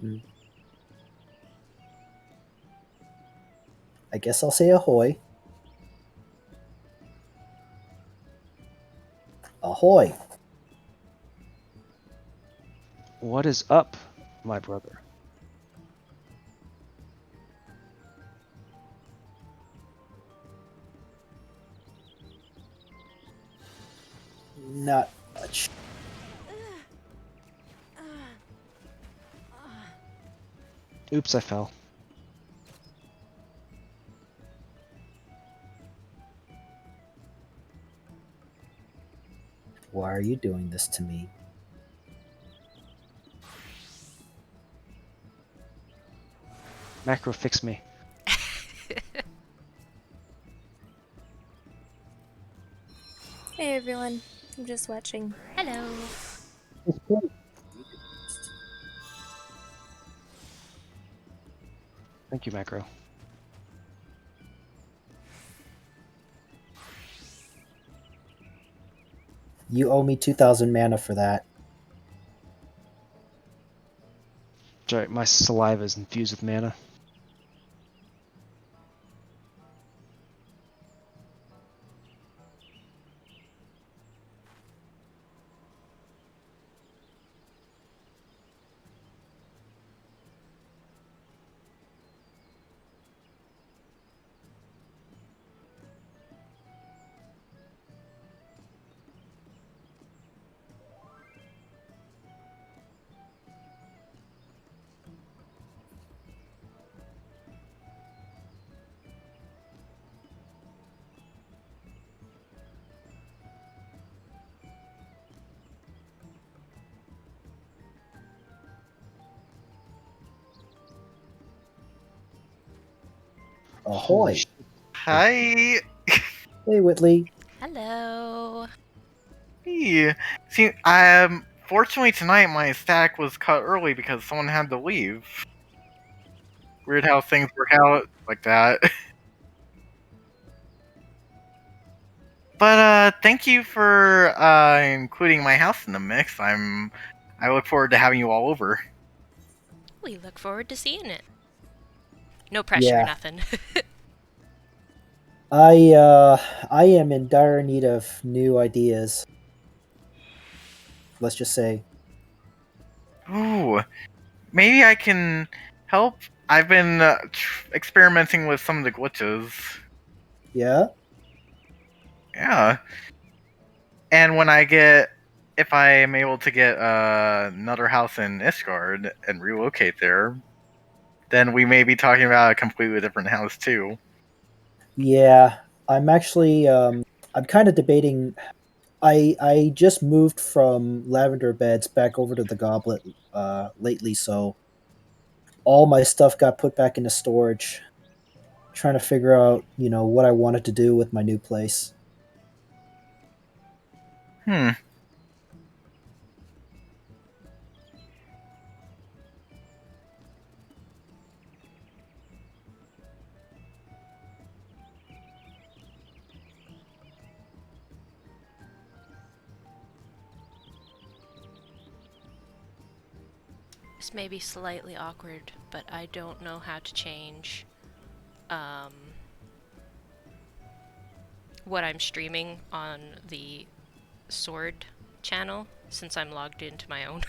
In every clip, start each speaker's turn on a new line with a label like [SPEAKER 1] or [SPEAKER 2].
[SPEAKER 1] Mm. I guess I'll say ahoy. Ahoy!
[SPEAKER 2] What is up, my brother?
[SPEAKER 1] Not much.
[SPEAKER 2] Oops, I fell.
[SPEAKER 1] Why are you doing this to me?
[SPEAKER 2] Macro, fix me.
[SPEAKER 3] Hey everyone, I'm just watching.
[SPEAKER 4] Hello.
[SPEAKER 2] Thank you, Macro.
[SPEAKER 1] You owe me 2,000 mana for that.
[SPEAKER 2] Sorry, my saliva is infused with mana. Holy
[SPEAKER 1] Ahoy!
[SPEAKER 2] shit.
[SPEAKER 5] Hi.
[SPEAKER 1] Hey, Whitley.
[SPEAKER 4] Hello.
[SPEAKER 5] Hey. See, fortunately tonight my stack was cut early because someone had to leave. Weird how things work out like that. But thank you for including my house in the mix. I look forward to having you all over.
[SPEAKER 4] We look forward to seeing it. No pressure,
[SPEAKER 1] Yeah.
[SPEAKER 4] nothing.
[SPEAKER 1] I am in dire need of new ideas. Let's just say.
[SPEAKER 5] Ooh, maybe I can help. I've been experimenting with some of the glitches.
[SPEAKER 1] Yeah?
[SPEAKER 5] Yeah. And if I am able to get another house in Isgard and relocate there, then we may be talking about a completely different house too.
[SPEAKER 1] Yeah. I'm actually, I'm kind of debating. I just moved from Lavender Beds back over to the Goblet lately, so all my stuff got put back into storage. Trying to figure out, what I wanted to do with my new place.
[SPEAKER 5] Hmm.
[SPEAKER 4] This may be slightly awkward, but I don't know how to change what I'm streaming on the Sword channel since I'm logged into my own.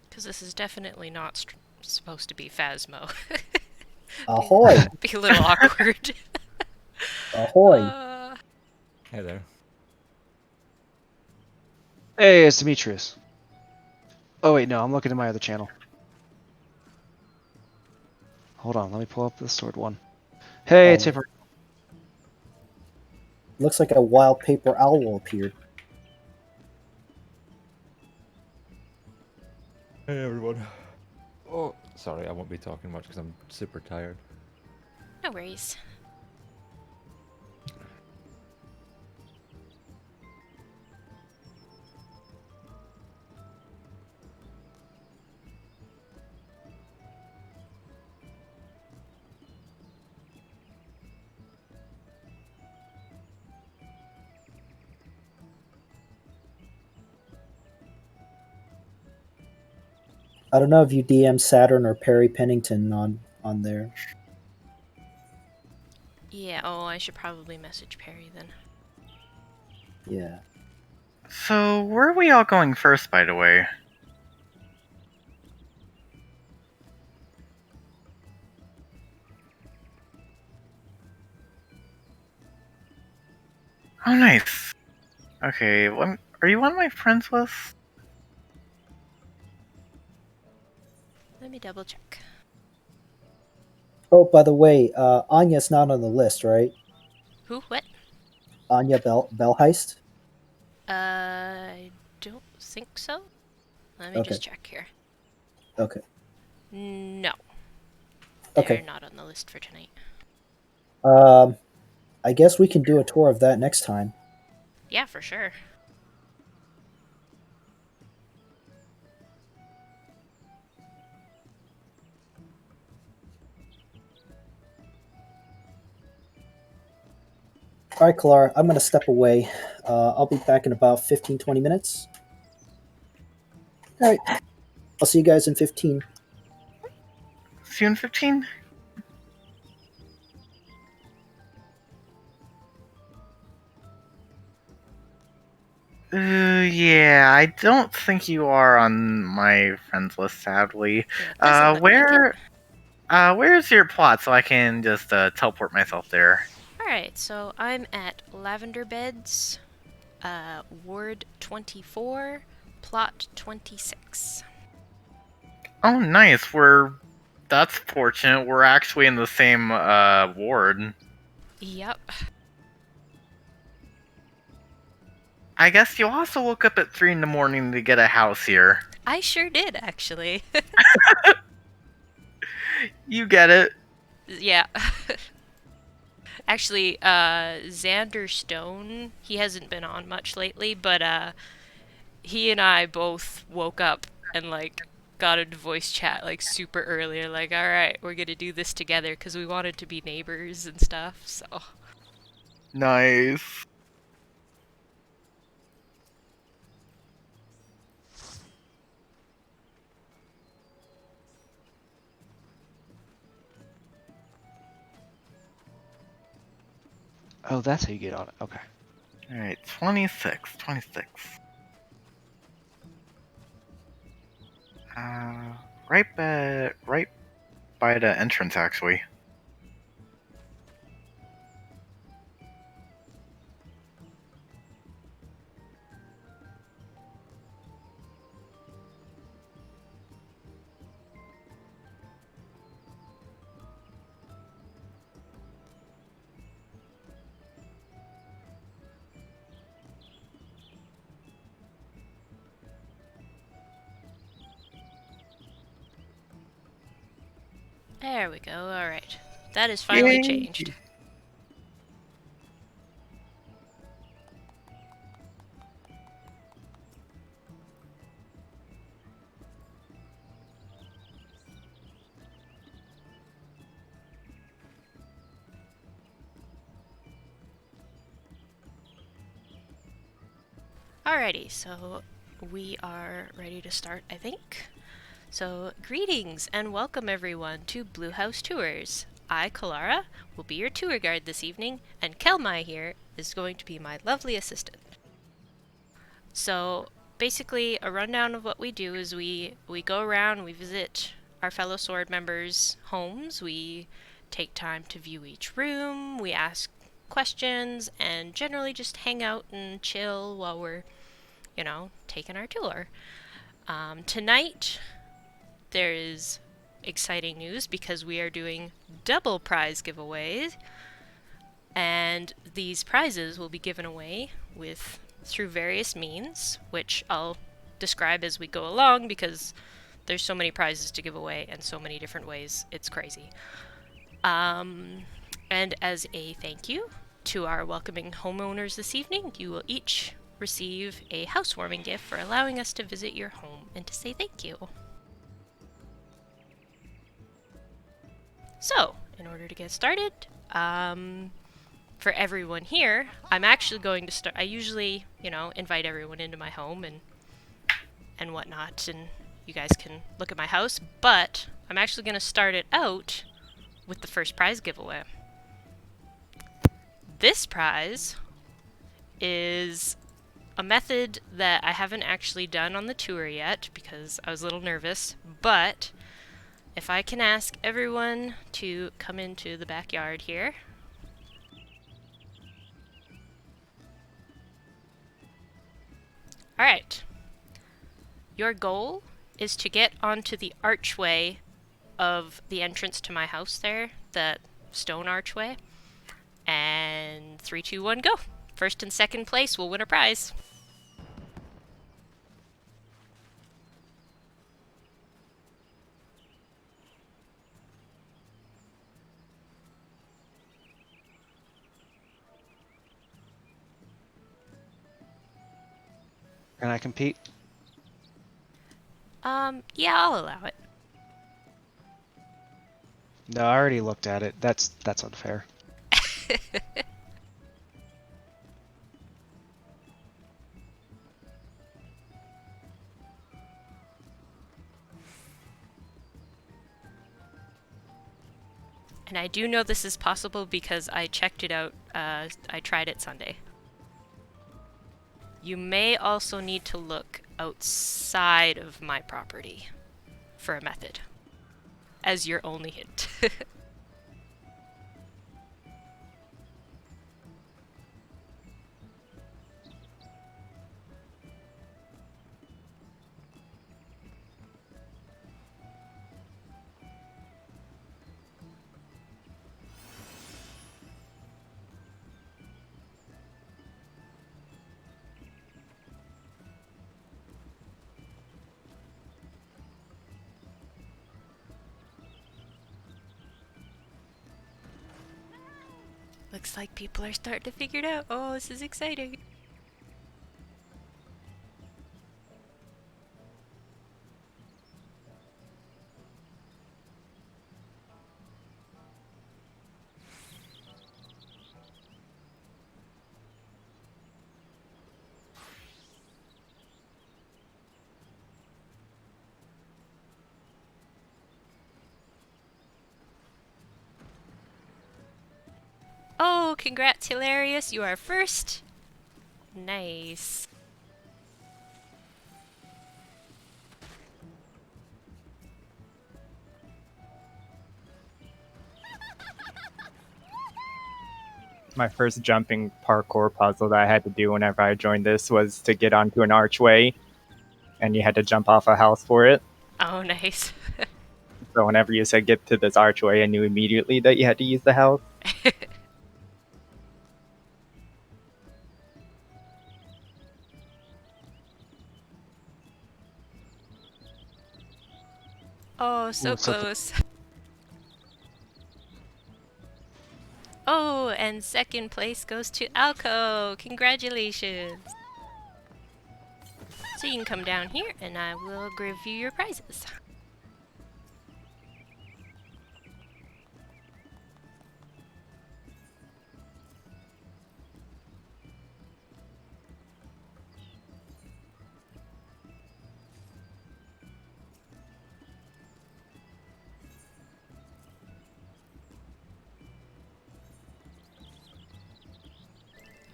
[SPEAKER 4] Because this is definitely not supposed to be Phasmo.
[SPEAKER 1] Ahoy!
[SPEAKER 4] Be a little awkward.
[SPEAKER 1] Ahoy!
[SPEAKER 6] Hey there.
[SPEAKER 2] Hey, it's Demetrius. Oh wait, no, I'm looking at my other channel. Hold on, let me pull up the sword one. Hey,
[SPEAKER 1] Oh,
[SPEAKER 2] Tipper.
[SPEAKER 1] looks like a wild paper owl appeared.
[SPEAKER 6] Hey everyone. Oh, sorry, I won't be talking much because I'm super tired.
[SPEAKER 4] No worries.
[SPEAKER 1] I don't know if you DM Saturn or Perry Pennington on there.
[SPEAKER 4] Yeah, oh, I should probably message Perry then.
[SPEAKER 1] Yeah.
[SPEAKER 5] So, where are we all going first, by the way? Oh, nice. Okay, are you on my friends list?
[SPEAKER 4] Let me double check.
[SPEAKER 1] Oh, by the way, Anya's not on the list, right?
[SPEAKER 4] Who? What?
[SPEAKER 1] Anya Bellheist?
[SPEAKER 4] I don't think so. Let me
[SPEAKER 1] Okay.
[SPEAKER 4] just check here.
[SPEAKER 1] Okay.
[SPEAKER 4] No, they're
[SPEAKER 1] Okay.
[SPEAKER 4] not on the list for tonight.
[SPEAKER 1] Um, I guess we can do a tour of that next time.
[SPEAKER 4] Yeah, for sure.
[SPEAKER 1] All right, Clara, I'm going to step away. I'll be back in about 15-20 minutes. All right. I'll see you guys in 15.
[SPEAKER 5] See you in 15? Yeah, I don't think you are on my friends list, sadly.
[SPEAKER 4] Yeah, it doesn't look like it.
[SPEAKER 5] Where's your plot so I can just teleport myself there?
[SPEAKER 4] Alright, so I'm at Lavender Beds, Ward 24, Plot 26.
[SPEAKER 5] Oh, nice. That's fortunate. We're actually in the same ward.
[SPEAKER 4] Yep.
[SPEAKER 5] I guess you also woke up at 3 in the morning to get a house here.
[SPEAKER 4] I sure did, actually.
[SPEAKER 5] You get it.
[SPEAKER 4] Yeah. Actually, Xander Stone, he hasn't been on much lately, but he and I both woke up and like got into voice chat like super early. Like, all right, we're gonna do this together because we wanted to be neighbors and stuff. So
[SPEAKER 5] Nice.
[SPEAKER 2] Oh, that's how you get on it. Okay.
[SPEAKER 5] Alright, 26. 26. Right by the entrance, actually.
[SPEAKER 4] there we go. All right, that is finally
[SPEAKER 5] Yay.
[SPEAKER 4] changed. Alrighty, so we are ready to start, I think. So, greetings and welcome everyone to Blue House Tours. I, Kalara, will be your tour guide this evening, and Kelmai here is going to be my lovely assistant. So, basically, a rundown of what we do is we go around, we visit our fellow sword members' homes, we take time to view each room, we ask questions, and generally just hang out and chill while we're taking our tour. Tonight, there is exciting news because we are doing double prize giveaways. And these prizes will be given away through various means, which I'll describe as we go along because there's so many prizes to give away and so many different ways. It's crazy. And as a thank you to our welcoming homeowners this evening, you will each receive a housewarming gift for allowing us to visit your home and to say thank you. So, in order to get started, for everyone here, I'm actually going to start. I usually, invite everyone into my home and whatnot, and you guys can look at my house, but I'm actually going to start it out with the first prize giveaway. This prize is a method that I haven't actually done on the tour yet because I was a little nervous, but if I can ask everyone to come into the backyard here. Alright. Your goal is to get onto the archway of the entrance to my house there, that stone archway. And 3, 2, 1, go! First and second place will win a prize.
[SPEAKER 2] Can I compete?
[SPEAKER 4] Yeah, I'll allow it.
[SPEAKER 2] No, I already looked at it. That's unfair.
[SPEAKER 4] And I do know this is possible because I checked it out. I tried it Sunday. You may also need to look outside of my property for a method as your only hint. Looks like people are starting to figure it out. Oh, this is exciting. Oh, congrats, Hilarious. You are first. Nice.
[SPEAKER 7] My first jumping parkour puzzle that I had to do whenever I joined this was to get onto an archway, and you had to jump off a house for it.
[SPEAKER 4] Oh, nice.
[SPEAKER 7] So whenever you said get to this archway, I knew immediately that you had to use the house.
[SPEAKER 4] Oh, so
[SPEAKER 2] Ooh,
[SPEAKER 4] close. Oh, and second place goes to Alco. Congratulations. So you can come down here and I will give you your prizes.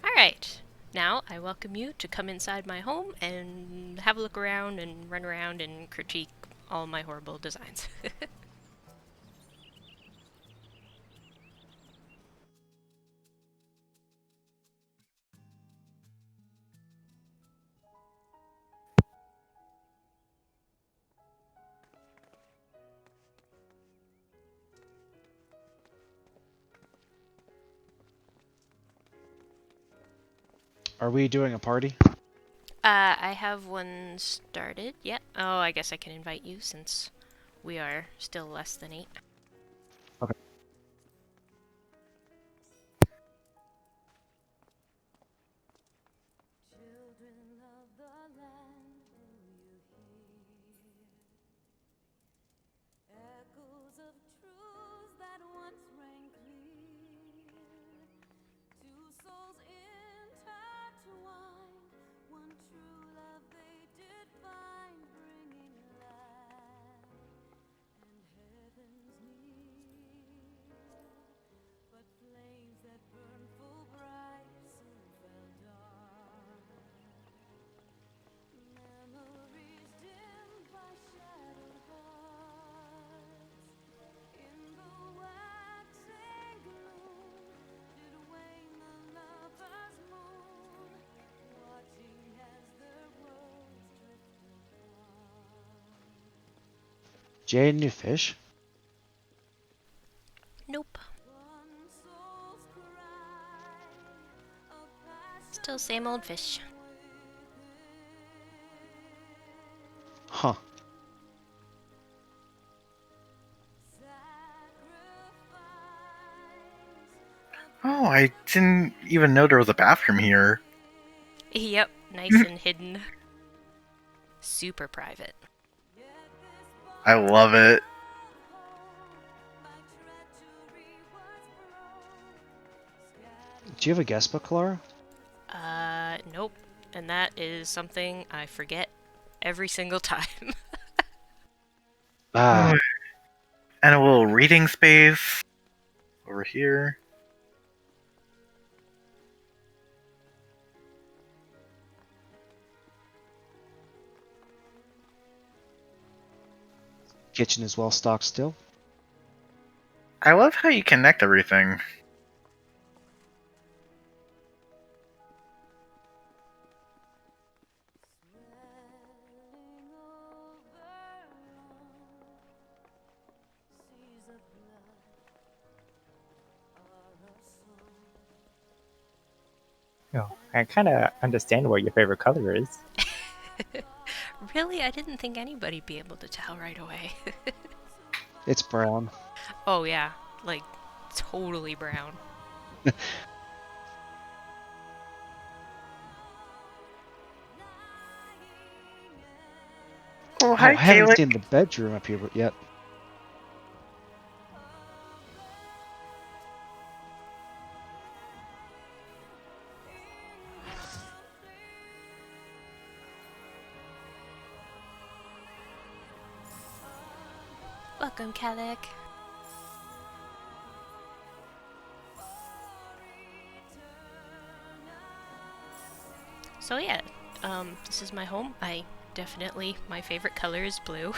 [SPEAKER 4] Alright, now I welcome you to come inside my home and have a look around and run around and critique all my horrible designs.
[SPEAKER 2] Are we doing a party?
[SPEAKER 4] I have one started. Yeah. Oh, I guess I can invite you since we are still less than 8.
[SPEAKER 7] Okay.
[SPEAKER 8] Children of the land, do you hear echoes of truths that once rang clear? Two souls intertwined, one true love they did find, bringing land and heavens near. But flames that burn full bright soon fell dark. Memories dimmed by shadowed hearts. In the waxing gloom did wane the lover's moon, watching as their worlds drift apart.
[SPEAKER 2] Jay, new fish?
[SPEAKER 4] Nope.
[SPEAKER 8] One soul's cry, a passion
[SPEAKER 4] Still same old fish.
[SPEAKER 2] Huh.
[SPEAKER 5] Oh, I didn't even know there was a bathroom here.
[SPEAKER 4] Yep, nice and hidden. Super private.
[SPEAKER 5] I love it.
[SPEAKER 2] Do you have a guest book, Laura?
[SPEAKER 4] Nope. And that is something I forget every single time.
[SPEAKER 2] Ah,
[SPEAKER 5] And a little reading space over here.
[SPEAKER 2] kitchen is well stocked still.
[SPEAKER 5] I love how you connect everything.
[SPEAKER 7] Oh, I kind of understand what your favorite color is.
[SPEAKER 4] Really? I didn't think anybody'd be able to tell right away.
[SPEAKER 2] It's brown.
[SPEAKER 4] Oh yeah, like totally brown.
[SPEAKER 5] Oh,
[SPEAKER 2] Oh,
[SPEAKER 5] hi,
[SPEAKER 2] I haven't
[SPEAKER 5] Kaylee.
[SPEAKER 2] seen the bedroom up here yet.
[SPEAKER 4] Welcome, Kalik. So yeah, this is my home. My favorite color is blue.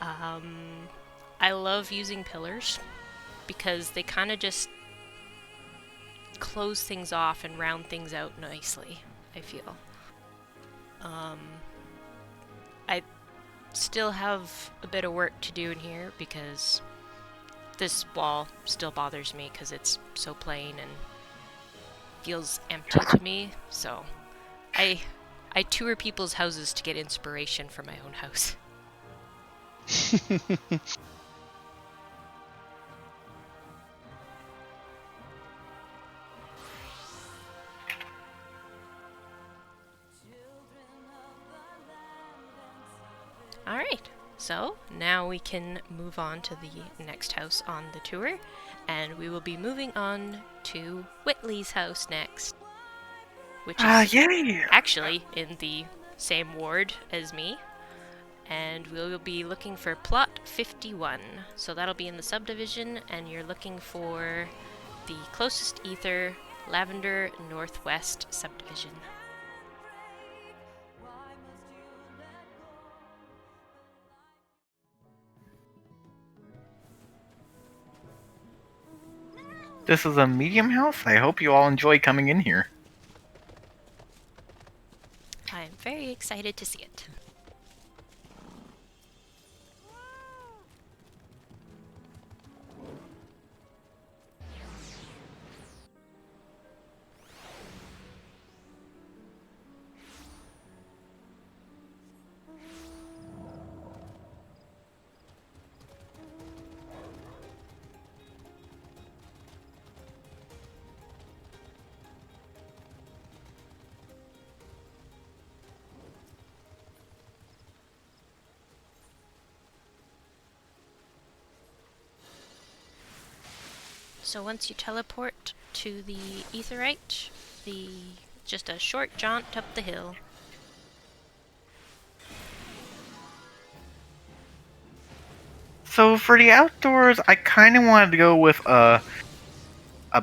[SPEAKER 4] I love using pillars because they kind of just close things off and round things out nicely, I feel. I still have a bit of work to do in here because this wall still bothers me because it's so plain and feels empty to me. So I tour people's houses to get inspiration for my own house. Alright, so now we can move on to the next house on the tour, and we will be moving on to Whitley's house next, which is
[SPEAKER 5] Yay!
[SPEAKER 4] actually in the same ward as me, and we will be looking for plot 51. So that'll be in the subdivision, and you're looking for the closest ether, Lavender Northwest subdivision.
[SPEAKER 5] This is a medium house. I hope you all enjoy coming in here.
[SPEAKER 4] I'm very excited to see it. So once you teleport to the Aetheryte, just a short jaunt up the hill.
[SPEAKER 5] So for the outdoors, I kind of wanted to go with a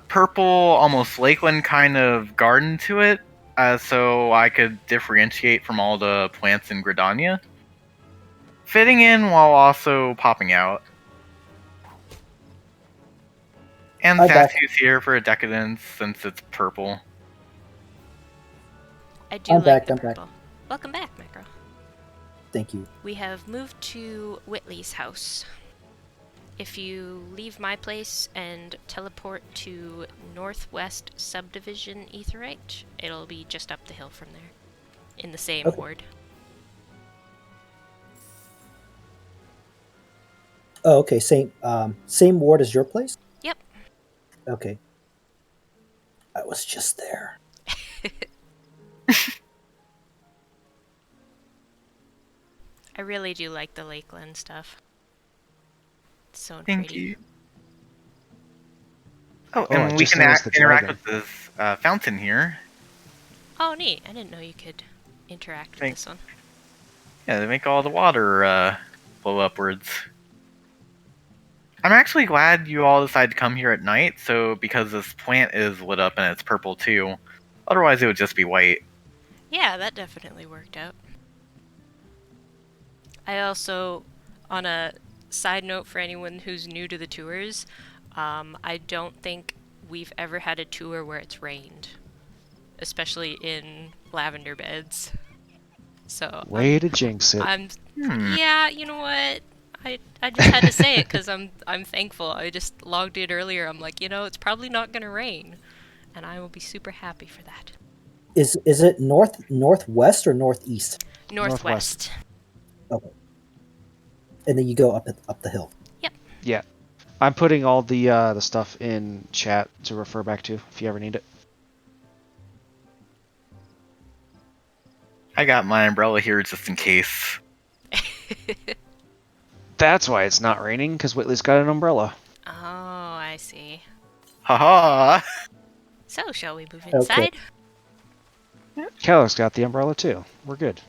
[SPEAKER 5] purple, almost lakeland kind of garden to it, so I could differentiate from all the plants in Gridania, fitting in while also popping out. And
[SPEAKER 1] I'm back.
[SPEAKER 5] Satsu's here for a decadence since it's purple.
[SPEAKER 4] I do
[SPEAKER 1] I'm
[SPEAKER 4] like
[SPEAKER 1] back,
[SPEAKER 4] the
[SPEAKER 1] I'm back.
[SPEAKER 4] purple. Welcome back, Micro.
[SPEAKER 1] Thank you.
[SPEAKER 4] We have moved to Whitley's house. If you leave my place and teleport to Northwest Subdivision Aetheryte, it'll be just up the hill from there, in the same
[SPEAKER 1] Okay.
[SPEAKER 4] ward.
[SPEAKER 1] Oh, okay. Same ward as your place?
[SPEAKER 4] Yep.
[SPEAKER 1] Okay. I was just there.
[SPEAKER 4] I really do like the Lakeland stuff. It's so
[SPEAKER 5] Thank
[SPEAKER 4] pretty.
[SPEAKER 5] you. Oh,
[SPEAKER 2] Oh, I
[SPEAKER 5] and we
[SPEAKER 2] just
[SPEAKER 5] can
[SPEAKER 2] noticed the
[SPEAKER 5] interact
[SPEAKER 2] dragon.
[SPEAKER 5] with this fountain here.
[SPEAKER 4] Oh, neat. I didn't know you could interact with
[SPEAKER 5] Thanks.
[SPEAKER 4] this one.
[SPEAKER 5] Yeah, they make all the water flow upwards. I'm actually glad you all decided to come here at night, so because this plant is lit up and it's purple too. Otherwise, it would just be white.
[SPEAKER 4] Yeah, that definitely worked out. I also, on a side note for anyone who's new to the tours, I don't think we've ever had a tour where it's rained, especially in lavender beds. So
[SPEAKER 2] Way to jinx it.
[SPEAKER 4] yeah, you know what? I just had to say it because I'm thankful. I just logged in earlier. I'm like, it's probably not gonna rain, and I will be super happy for that.
[SPEAKER 1] Is it northwest or northeast?
[SPEAKER 4] Northwest.
[SPEAKER 1] Okay. And then you go up the hill.
[SPEAKER 2] Yeah. I'm putting all the stuff in chat to refer back to if you ever need it.
[SPEAKER 5] I got my umbrella here just in case.
[SPEAKER 2] That's why it's not raining, because Whitley's got an umbrella.
[SPEAKER 4] Oh, I see.
[SPEAKER 5] Haha!
[SPEAKER 4] So, shall we move
[SPEAKER 1] Okay.
[SPEAKER 4] inside?
[SPEAKER 2] Kellogg's got the umbrella too. We're good.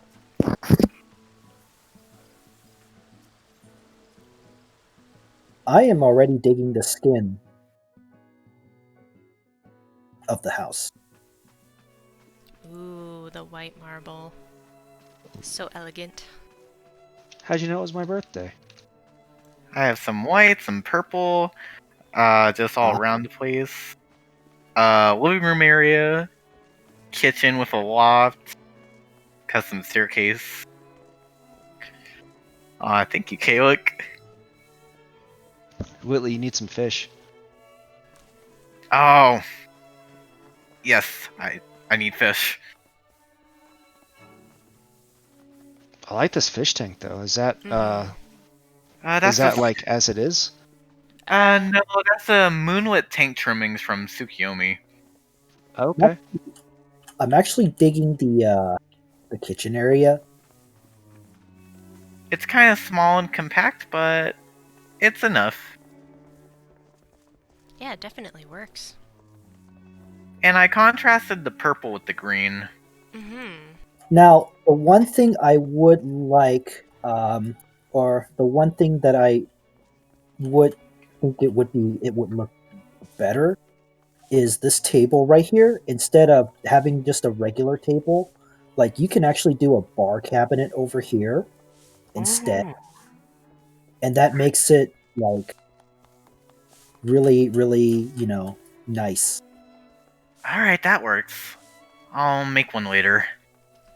[SPEAKER 1] I am already digging the skin of the house.
[SPEAKER 4] Ooh, the white marble. So elegant.
[SPEAKER 2] How'd you know it was my birthday?
[SPEAKER 5] I have some white, some purple, just all around the place. Living room area, kitchen with a loft, custom staircase. Thank you, Kalik.
[SPEAKER 2] Whitley, you need some fish.
[SPEAKER 5] Oh, yes, I need fish.
[SPEAKER 2] I like this fish tank though. Is that
[SPEAKER 5] That's
[SPEAKER 2] is that like as it is?
[SPEAKER 5] no, that's a moonlit tank trimmings from Tsukiyomi.
[SPEAKER 2] Okay.
[SPEAKER 1] I'm actually digging the kitchen area.
[SPEAKER 5] It's kind of small and compact, but it's enough.
[SPEAKER 4] Yeah, it definitely works.
[SPEAKER 5] And I contrasted the purple with the green.
[SPEAKER 4] Mm-hmm.
[SPEAKER 1] Now, the one thing I would like, or the one thing that I would think it would look better, is this table right here. Instead of having just a regular table, like you can actually do a bar cabinet over here instead, and that makes it like really, really, nice.
[SPEAKER 5] Alright, that works. I'll make one later.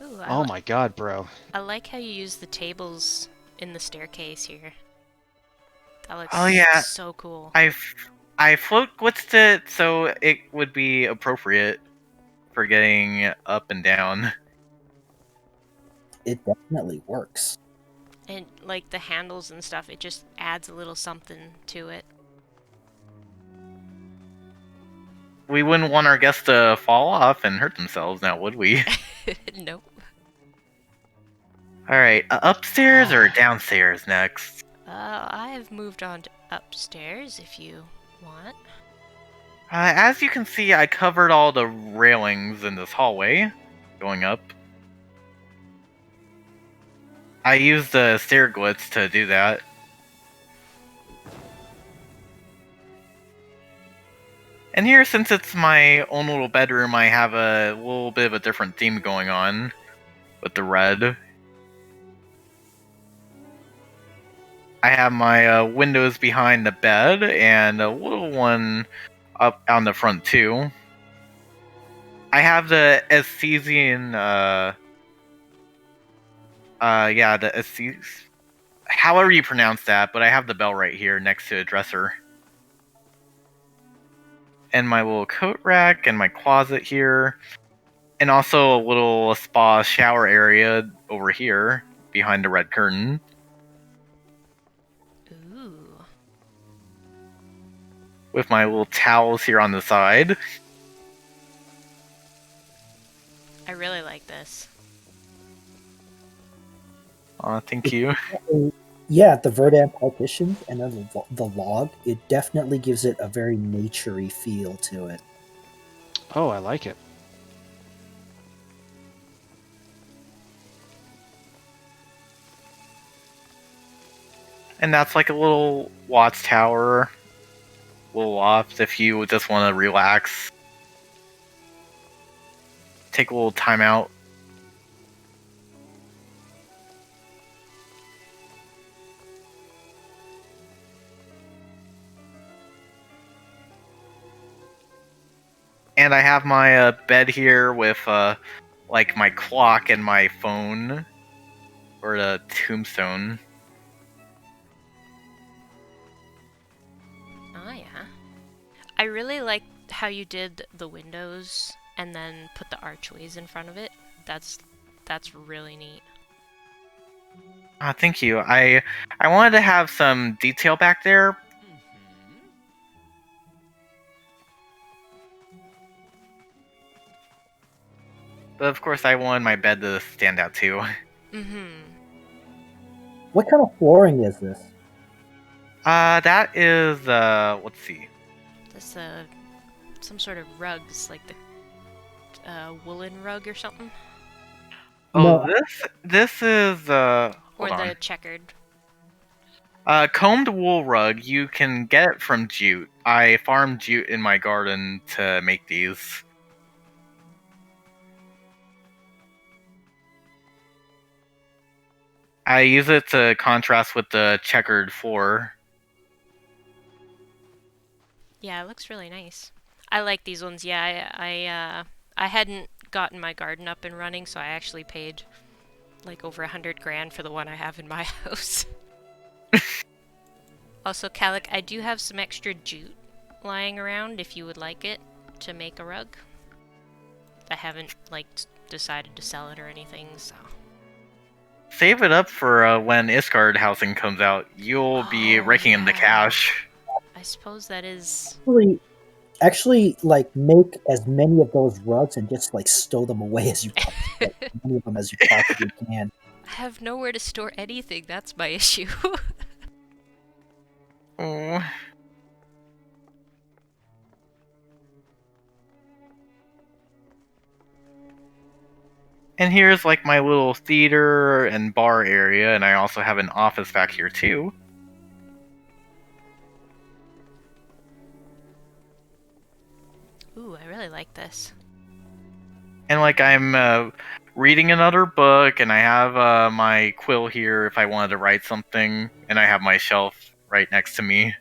[SPEAKER 4] Ooh,
[SPEAKER 2] Oh my god, bro.
[SPEAKER 4] I like how you use the tables in the staircase here. That looks
[SPEAKER 5] Oh, yeah.
[SPEAKER 4] so cool.
[SPEAKER 5] I float blitzed it so it would be appropriate for getting up and down.
[SPEAKER 1] It definitely works.
[SPEAKER 4] And like the handles and stuff, it just adds a little something to it.
[SPEAKER 5] We wouldn't want our guests to fall off and hurt themselves now, would we?
[SPEAKER 4] Nope.
[SPEAKER 5] Alright, upstairs or downstairs next?
[SPEAKER 4] I have moved on to upstairs if you want.
[SPEAKER 5] As you can see, I covered all the railings in this hallway going up. I used the stair glitch to do that. And here, since it's my own little bedroom, I have a little bit of a different theme going on with the red. I have my windows behind the bed and a little one up on the front too. I have the Esthesian, the however you pronounce that, but I have the bell right here next to the dresser. And my little coat rack and my closet here. And also a little spa shower area over here behind the red curtain.
[SPEAKER 4] Ooh.
[SPEAKER 5] With my little towels here on the side.
[SPEAKER 4] I really like this.
[SPEAKER 5] Aw, thank you.
[SPEAKER 1] Yeah, the verdant partitions and then the log, it definitely gives it a very naturey feel to it.
[SPEAKER 2] Oh, I like it.
[SPEAKER 5] And that's like a little watchtower, little loft if you just want to relax. Take a little time out. And I have my bed here with like my clock and my phone, or the tombstone.
[SPEAKER 4] Oh yeah. I really like how you did the windows and then put the archways in front of it. That's really neat.
[SPEAKER 5] Thank you. I wanted to have some detail back there. But of course, I wanted my bed to stand out too.
[SPEAKER 4] Mm-hmm.
[SPEAKER 1] What kind of flooring is this?
[SPEAKER 5] That is let's see.
[SPEAKER 4] That's some sort of rugs, like the woolen rug or something,
[SPEAKER 5] Oh,
[SPEAKER 1] No,
[SPEAKER 5] this is
[SPEAKER 4] or
[SPEAKER 5] hold on.
[SPEAKER 4] the checkered.
[SPEAKER 5] Combed wool rug. You can get it from jute. I farmed jute in my garden to make these. I use it to contrast with the checkered floor.
[SPEAKER 4] Yeah, it looks really nice. I like these ones. Yeah, I hadn't gotten my garden up and running, so I actually paid like over 100 grand for the one I have in my house. Also, Calic, I do have some extra jute lying around if you would like it to make a rug. I haven't like decided to sell it or anything, so.
[SPEAKER 5] Save it up for when Isgard housing comes out. You'll be
[SPEAKER 4] Oh,
[SPEAKER 5] raking in the
[SPEAKER 4] yeah.
[SPEAKER 5] cash.
[SPEAKER 4] I suppose that is.
[SPEAKER 1] actually, like make as many of those rugs and just like stow them away as you like, as many of them as you possibly can.
[SPEAKER 4] I have nowhere to store anything. That's my issue.
[SPEAKER 5] Oh. And here's like my little theater and bar area, and I also have an office back here too.
[SPEAKER 4] Ooh, I really like this.
[SPEAKER 5] And like I'm reading another book, and I have my quill here if I wanted to write something, and I have my shelf right next to me.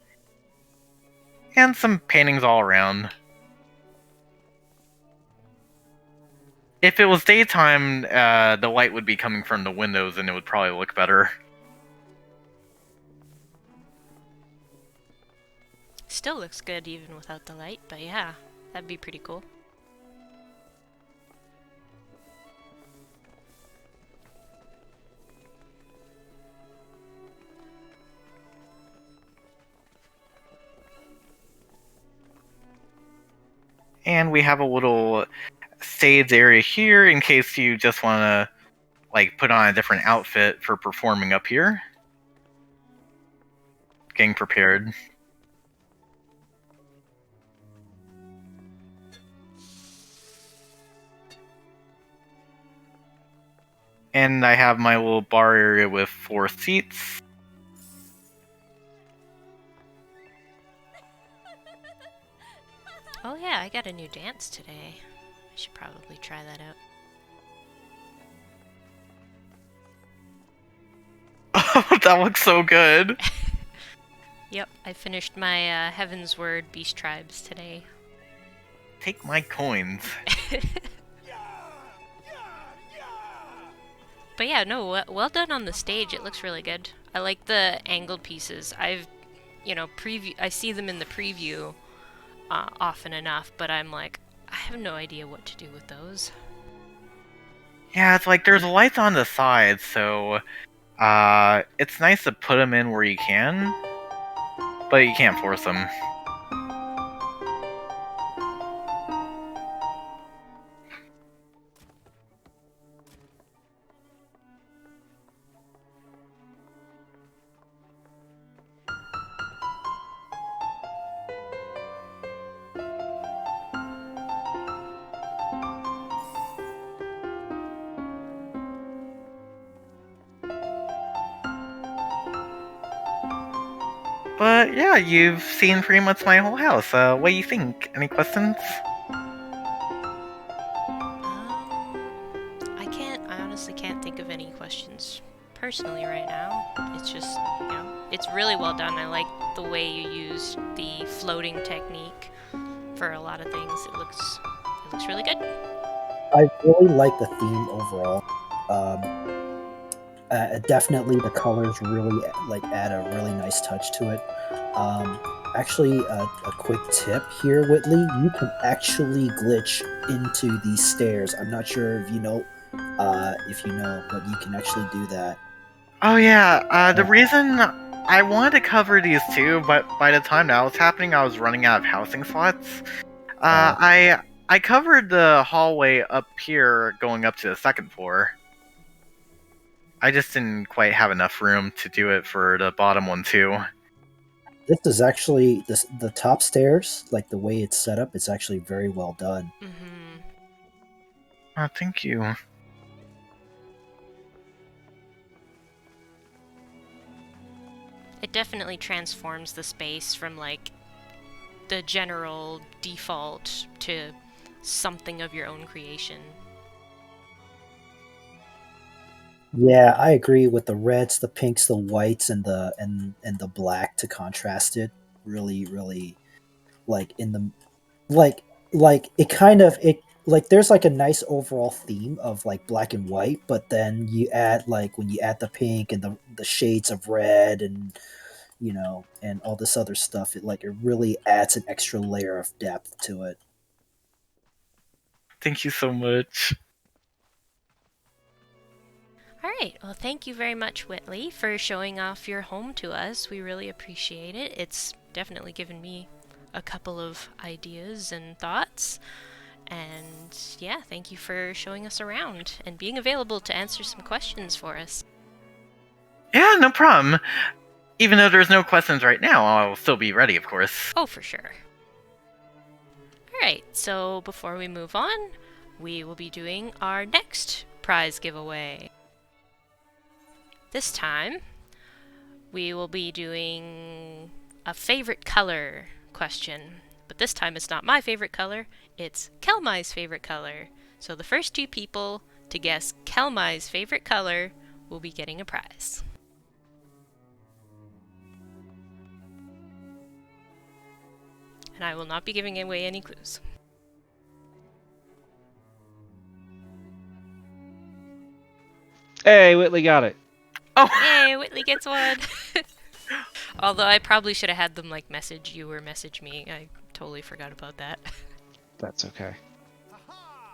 [SPEAKER 5] And some paintings all around. If it was daytime, the light would be coming from the windows and it would probably look better.
[SPEAKER 4] Still looks good even without the light, but yeah, that'd be pretty cool.
[SPEAKER 5] And we have a little stage area here in case you just want to like put on a different outfit for performing up here. Getting prepared. And I have my little bar area with 4 seats.
[SPEAKER 4] Oh yeah, I got a new dance today. I should probably try that out.
[SPEAKER 5] Oh, that looks so good.
[SPEAKER 4] Yep, I finished my Heaven's Word Beast Tribes today.
[SPEAKER 5] Take my coins.
[SPEAKER 4] But yeah, no, well done on the stage. It looks really good. I like the angled pieces. I see them in the preview often enough, but I'm like, I have no idea what to do with those.
[SPEAKER 5] Yeah, it's like there's lights on the sides, so it's nice to put them in where you can, but you can't force them. But yeah, you've seen pretty much my whole house. What do you think? Any questions?
[SPEAKER 4] I honestly can't think of any questions personally right now. It's just, it's really well done. I like the way you used the floating technique for a lot of things. It looks really good.
[SPEAKER 1] I really like the theme overall. Definitely, the colors really add a really nice touch to it. Actually, a quick tip here, Whitley. You can actually glitch into these stairs. I'm not sure if you know, but you can actually do that.
[SPEAKER 5] Oh yeah, the reason I wanted to cover these two, but by the time that was happening, I was running out of housing slots. I covered the hallway up here going up to the 2nd floor. I just didn't quite have enough room to do it for the bottom one too.
[SPEAKER 1] This is actually the top stairs, like the way it's set up. It's actually very well done.
[SPEAKER 4] Mm-hmm.
[SPEAKER 5] Oh, thank you.
[SPEAKER 4] It definitely transforms the space from like the general default to something of your own creation.
[SPEAKER 1] Yeah, I agree with the reds, the pinks, the whites, and the black to contrast it. Really, really, like in the like it kind of it like there's like a nice overall theme of like black and white, but then you add like when you add the pink and the shades of red and and all this other stuff, it really adds an extra layer of depth to it.
[SPEAKER 5] Thank you so much.
[SPEAKER 4] All right. Well, thank you very much, Whitley, for showing off your home to us. We really appreciate it. It's definitely given me a couple of ideas and thoughts. And yeah, thank you for showing us around and being available to answer some questions for us.
[SPEAKER 5] Yeah, no problem. Even though there's no questions right now, I'll still be ready, of course.
[SPEAKER 4] Oh, for sure. Alright, so before we move on, we will be doing our next prize giveaway. This time, we will be doing a favorite color question. But this time it's not my favorite color, it's Kelmai's favorite color. So the first 2 people to guess Kelmai's favorite color will be getting a prize. And I will not be giving away any clues.
[SPEAKER 2] Hey, Whitley got it.
[SPEAKER 5] Oh!
[SPEAKER 4] Yay, Whitley gets one! Although I probably should have had them like message you or message me. I totally forgot about that.
[SPEAKER 2] That's okay.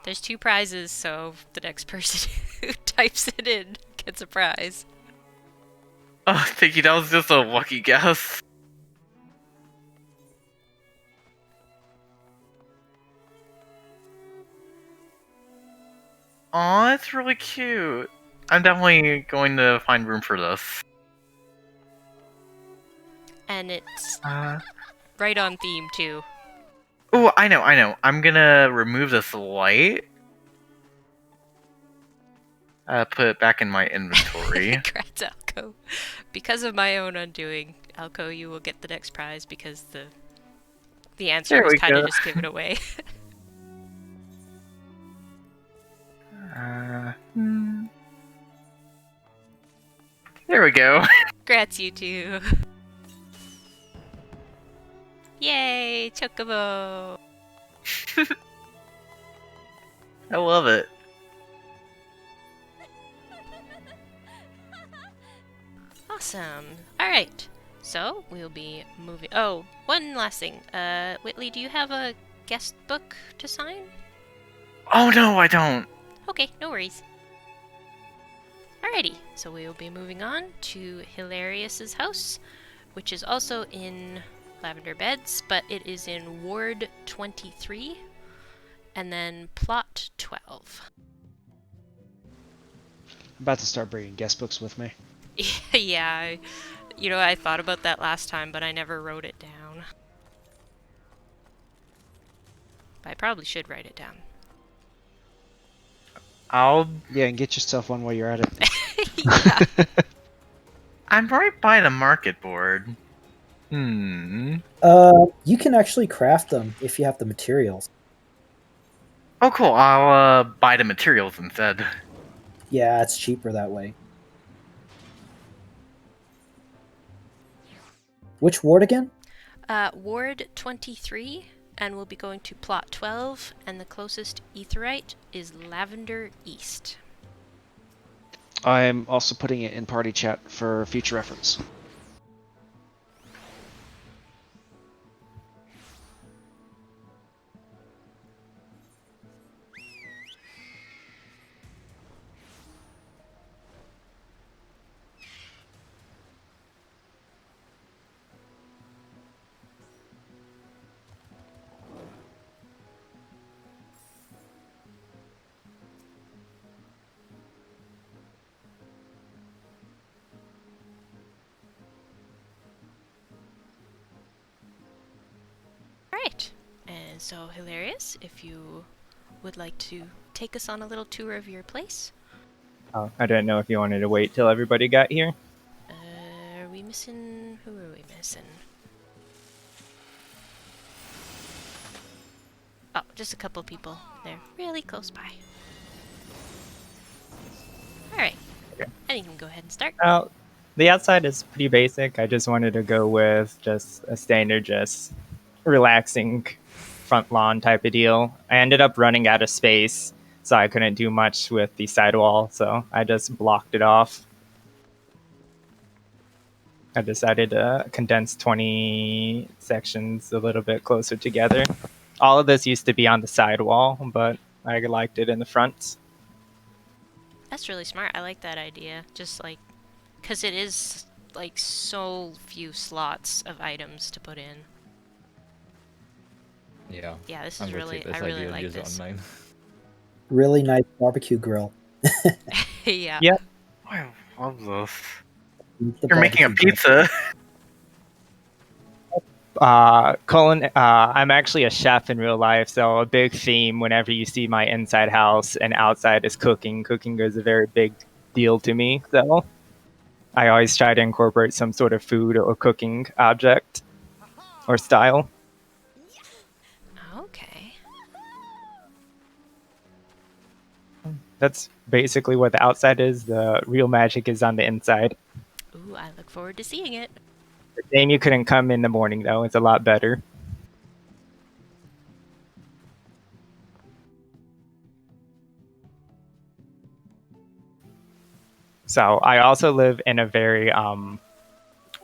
[SPEAKER 4] There's 2 prizes, so the next person who types it in gets a prize.
[SPEAKER 5] Oh, thank you. That was just a lucky guess. Aw, that's really cute. I'm definitely going to find room for this.
[SPEAKER 4] And it's
[SPEAKER 5] Uh,
[SPEAKER 4] right on theme, too.
[SPEAKER 5] oh, I know. I'm gonna remove this light. Put it back in my inventory.
[SPEAKER 4] Congrats, Alco. Because of my own undoing, Alco, you will get the next prize because the answer
[SPEAKER 5] There
[SPEAKER 4] was
[SPEAKER 5] we
[SPEAKER 4] kind of
[SPEAKER 5] go.
[SPEAKER 4] just given away.
[SPEAKER 5] There we go.
[SPEAKER 4] Congrats, you two. Yay, Chocobo.
[SPEAKER 5] I love it.
[SPEAKER 4] Awesome. All right. So we'll be moving. Oh, one last thing. Whitley, do you have a guest book to sign?
[SPEAKER 5] Oh no, I don't.
[SPEAKER 4] Okay, no worries. Alrighty. So we will be moving on to Hilarious's house, which is also in Lavender Beds, but it is in Ward 23, and then Plot 12.
[SPEAKER 2] I'm about to start bringing guest books with me.
[SPEAKER 4] Yeah, I thought about that last time, but I never wrote it down. But I probably should write it down.
[SPEAKER 2] Yeah, and get yourself one while you're at it.
[SPEAKER 4] Yeah.
[SPEAKER 5] I'm right by the market board. Hmm.
[SPEAKER 1] You can actually craft them if you have the materials.
[SPEAKER 5] Oh, cool. I'll buy the materials instead.
[SPEAKER 1] Yeah, it's cheaper that way. Which ward again?
[SPEAKER 4] Ward 23, and we'll be going to Plot 12, and the closest etherite is Lavender East.
[SPEAKER 2] I'm also putting it in party chat for future reference.
[SPEAKER 4] Alright, and so Hilarious, if you would like to take us on a little tour of your place.
[SPEAKER 7] Oh, I didn't know if you wanted to wait till everybody got here.
[SPEAKER 4] Are we missing... who are we missing? Oh, just a couple people. They're really close by. Alright,
[SPEAKER 7] Okay.
[SPEAKER 4] and you can go ahead and start.
[SPEAKER 7] The outside is pretty basic. I just wanted to go with just a standard, just relaxing front lawn type of deal. I ended up running out of space, so I couldn't do much with the sidewall, so I just blocked it off. I decided to condense 20 sections a little bit closer together. All of this used to be on the sidewall, but I liked it in the front.
[SPEAKER 4] That's really smart. I like that idea. Just like, because it is like so few slots of items to put in.
[SPEAKER 6] Yeah.
[SPEAKER 4] Yeah, this
[SPEAKER 6] I'm
[SPEAKER 4] is
[SPEAKER 6] gonna
[SPEAKER 4] really,
[SPEAKER 6] take this
[SPEAKER 4] I really
[SPEAKER 6] idea and
[SPEAKER 4] like
[SPEAKER 6] use
[SPEAKER 4] this.
[SPEAKER 6] it on mine.
[SPEAKER 1] Really nice barbecue grill.
[SPEAKER 4] Yeah.
[SPEAKER 7] Yeah.
[SPEAKER 5] I love this.
[SPEAKER 1] The
[SPEAKER 5] You're making a
[SPEAKER 1] barbecue grill.
[SPEAKER 5] pizza.
[SPEAKER 7] Colin, I'm actually a chef in real life, so a big theme whenever you see my inside house and outside is cooking. Cooking is a very big deal to me, so I always try to incorporate some sort of food or cooking object or style.
[SPEAKER 4] Okay.
[SPEAKER 7] That's basically what the outside is. The real magic is on the inside.
[SPEAKER 4] Ooh, I look forward to seeing it.
[SPEAKER 7] The game you couldn't come in the morning, though. It's a lot better. So I also live in a very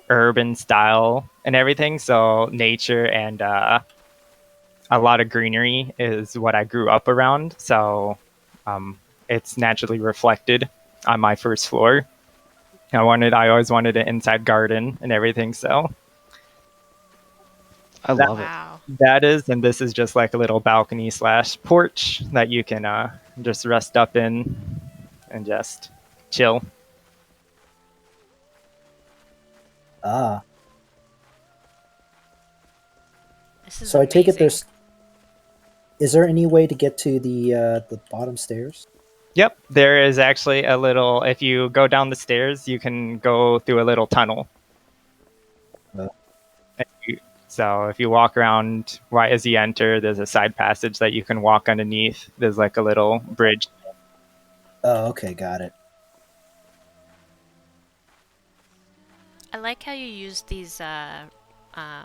[SPEAKER 7] urban style and everything. So nature and a lot of greenery is what I grew up around. So it's naturally reflected on my first floor. I always wanted an inside garden and everything. So
[SPEAKER 2] I love it.
[SPEAKER 4] Wow.
[SPEAKER 7] that is, and this is just like a little balcony slash porch that you can just rest up in and just chill.
[SPEAKER 1] Ah,
[SPEAKER 4] This is
[SPEAKER 1] so I take it
[SPEAKER 4] amazing.
[SPEAKER 1] Is there any way to get to the bottom stairs?
[SPEAKER 7] Yep, there is actually a little. If you go down the stairs, you can go through a little tunnel.
[SPEAKER 1] Uh.
[SPEAKER 7] So if you walk around right as you enter, there's a side passage that you can walk underneath. There's like a little bridge.
[SPEAKER 1] Oh, okay, got it.
[SPEAKER 4] I like how you use these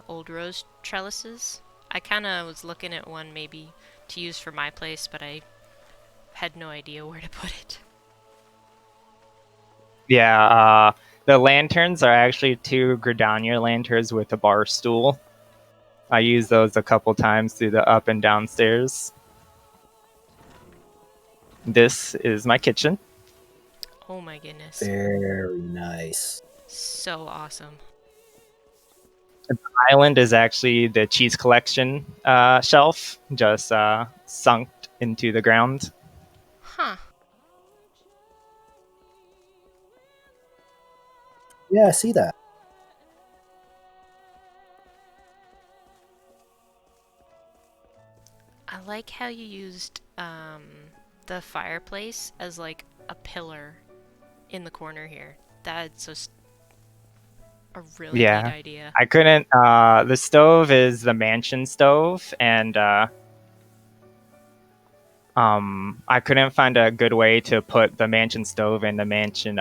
[SPEAKER 4] old rose trellises. I kind of was looking at one maybe to use for my place, but I had no idea where to put it.
[SPEAKER 7] Yeah, the lanterns are actually 2 Gridania lanterns with a bar stool. I use those a couple times through the up and down stairs. This is my kitchen.
[SPEAKER 4] Oh my goodness.
[SPEAKER 1] Very nice.
[SPEAKER 4] So awesome.
[SPEAKER 7] The island is actually the cheese collection shelf, just sunk into the ground.
[SPEAKER 4] Huh.
[SPEAKER 1] Yeah, I see that.
[SPEAKER 4] I like how you used the fireplace as like a pillar in the corner here. That's just a really neat
[SPEAKER 7] Yeah,
[SPEAKER 4] idea.
[SPEAKER 7] I couldn't. The stove is the mansion stove, and I couldn't find a good way to put the mansion stove and the mansion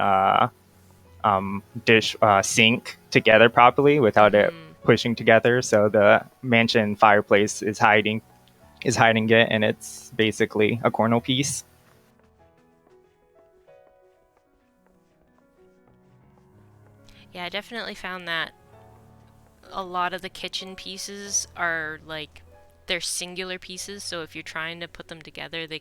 [SPEAKER 7] dish sink together properly without it pushing together. So the mansion fireplace is hiding it, and it's basically a corner piece.
[SPEAKER 4] Yeah, I definitely found that a lot of the kitchen pieces are like they're singular pieces, so if you're trying to put them together, they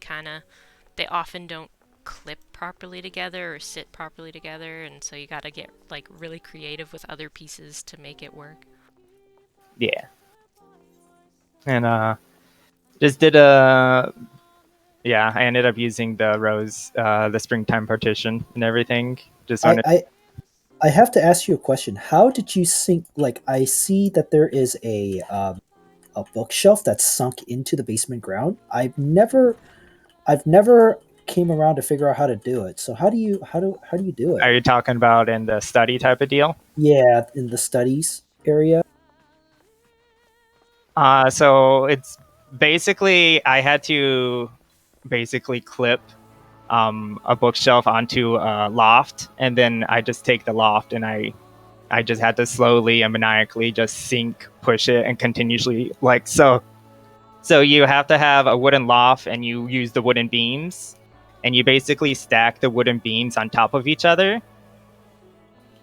[SPEAKER 4] often don't clip properly together or sit properly together, and so you got to get like really creative with other pieces to make it work.
[SPEAKER 7] Yeah, and just did a. Yeah, I ended up using the rose, the springtime partition and everything. Just wanted.
[SPEAKER 1] I have to ask you a question. How did you sink? Like, I see that there is a bookshelf that's sunk into the basement ground. I've never came around to figure out how to do it. So how do you do it?
[SPEAKER 7] Are you talking about in the study type of deal?
[SPEAKER 1] Yeah, in the studies area.
[SPEAKER 7] So it's basically I had to basically clip a bookshelf onto a loft, and then I just take the loft and I just had to slowly and maniacally just sink, push it, and continuously like so. So you have to have a wooden loft, and you use the wooden beams, and you basically stack the wooden beams on top of each other,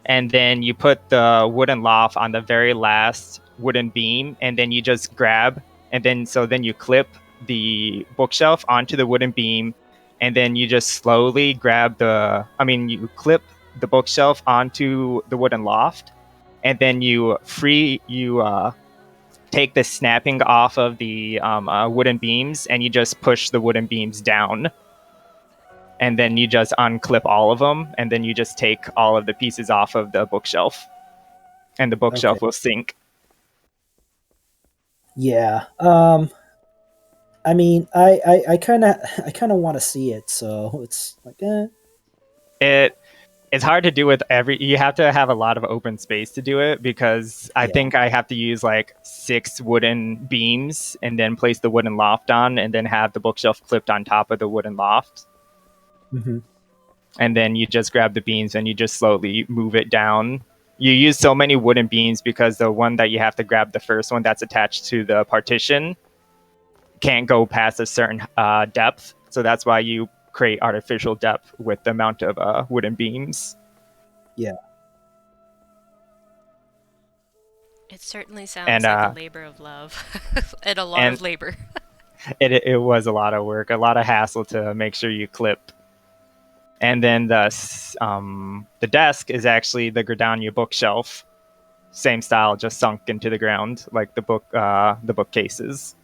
[SPEAKER 7] and then you put the wooden loft on the very last wooden beam, and then you just grab, and then you clip the bookshelf onto the wooden beam, and then you just slowly grab you clip the bookshelf onto the wooden loft, and then you take the snapping off of the wooden beams, and you just push the wooden beams down, and then you just unclip all of them, and then you just take all of the pieces off of the bookshelf, and the
[SPEAKER 1] Okay.
[SPEAKER 7] bookshelf will sink.
[SPEAKER 1] Yeah. I mean, I kind of want to see it, so it's like,
[SPEAKER 7] It's hard to do with every. You have to have a lot of open space to do it, because I
[SPEAKER 1] Yeah.
[SPEAKER 7] think I have to use like 6 wooden beams and then place the wooden loft on, and then have the bookshelf clipped on top of the wooden loft.
[SPEAKER 1] Mhm.
[SPEAKER 7] And then you just grab the beams and you just slowly move it down. You use so many wooden beams because the one that you have to grab, the first one that's attached to the partition, can't go past a certain depth. So that's why you create artificial depth with the amount of wooden beams.
[SPEAKER 1] Yeah.
[SPEAKER 4] It certainly sounds
[SPEAKER 7] And
[SPEAKER 4] like a labor of love and a lot of labor.
[SPEAKER 7] it was a lot of work, a lot of hassle to make sure you clip. And then the desk is actually the Gridania bookshelf, same style, just sunk into the ground like the bookcases.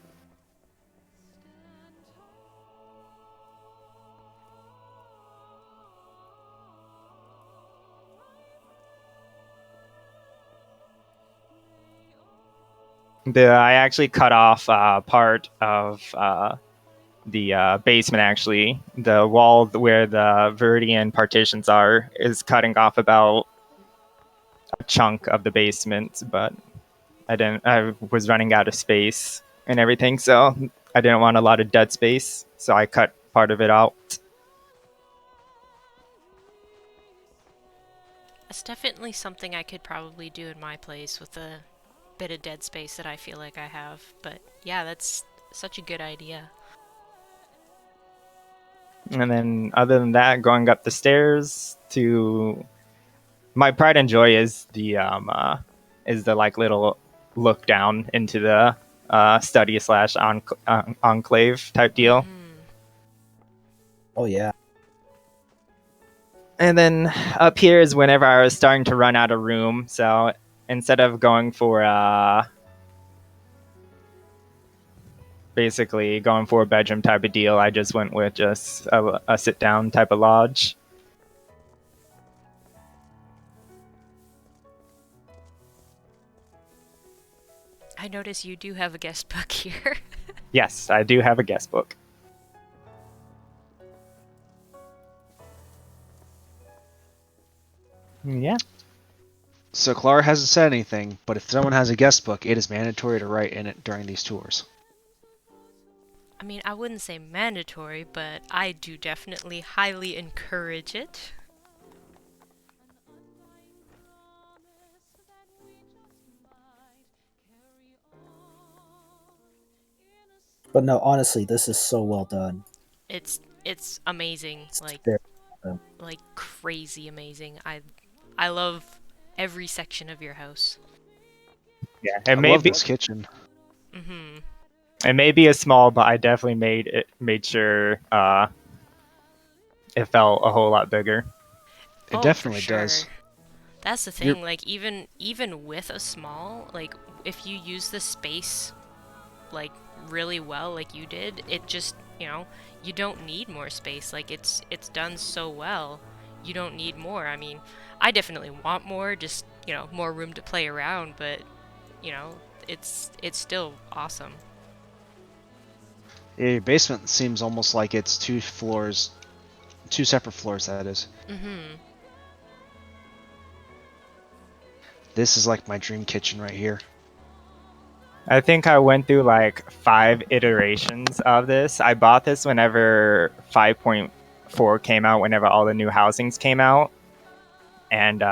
[SPEAKER 7] I actually cut off part of the basement, actually. The wall where the Viridian partitions are is cutting off about a chunk of the basement, but I was running out of space and everything, so I didn't want a lot of dead space, so I cut part of it out.
[SPEAKER 4] That's definitely something I could probably do in my place with a bit of dead space that I feel like I have. But yeah, that's such a good idea.
[SPEAKER 7] And then, other than that, going up the stairs to my pride and joy is the like little look down into the study slash enclave type deal.
[SPEAKER 1] Oh yeah.
[SPEAKER 7] And then up here is whenever I was starting to run out of room. So instead of going for basically going for a bedroom type of deal, I just went with just a sit down type of lodge.
[SPEAKER 4] I notice you do have a guest book here.
[SPEAKER 7] Yes, I do have a guest book. Yeah.
[SPEAKER 2] So Clara hasn't said anything, but if someone has a guest book, it is mandatory to write in it during these tours.
[SPEAKER 4] I mean, I wouldn't say mandatory, but I do definitely highly encourage it.
[SPEAKER 1] But no, honestly, this is so well done.
[SPEAKER 4] It's amazing,
[SPEAKER 1] It's
[SPEAKER 4] like
[SPEAKER 1] very well done.
[SPEAKER 4] like crazy amazing. I love every section of your house.
[SPEAKER 7] Yeah.
[SPEAKER 2] I love this kitchen.
[SPEAKER 4] Mhm.
[SPEAKER 7] It may be a small, but I definitely made sure it felt a whole lot bigger.
[SPEAKER 2] It
[SPEAKER 4] Oh,
[SPEAKER 2] definitely
[SPEAKER 4] for sure.
[SPEAKER 2] does.
[SPEAKER 4] That's the
[SPEAKER 2] You're-
[SPEAKER 4] thing, like even with a small, like if you use the space like really well like you did, it just, you don't need more space. Like it's done so well. You don't need more. I mean, I definitely want more, just, more room to play around, but, it's still awesome.
[SPEAKER 2] Yeah, your basement seems almost like it's two separate floors, that is.
[SPEAKER 4] Mhm.
[SPEAKER 2] This is like my dream kitchen right here.
[SPEAKER 7] I think I went through like 5 iterations of this. I bought this whenever 5.4 came out, whenever all the new housings came out. And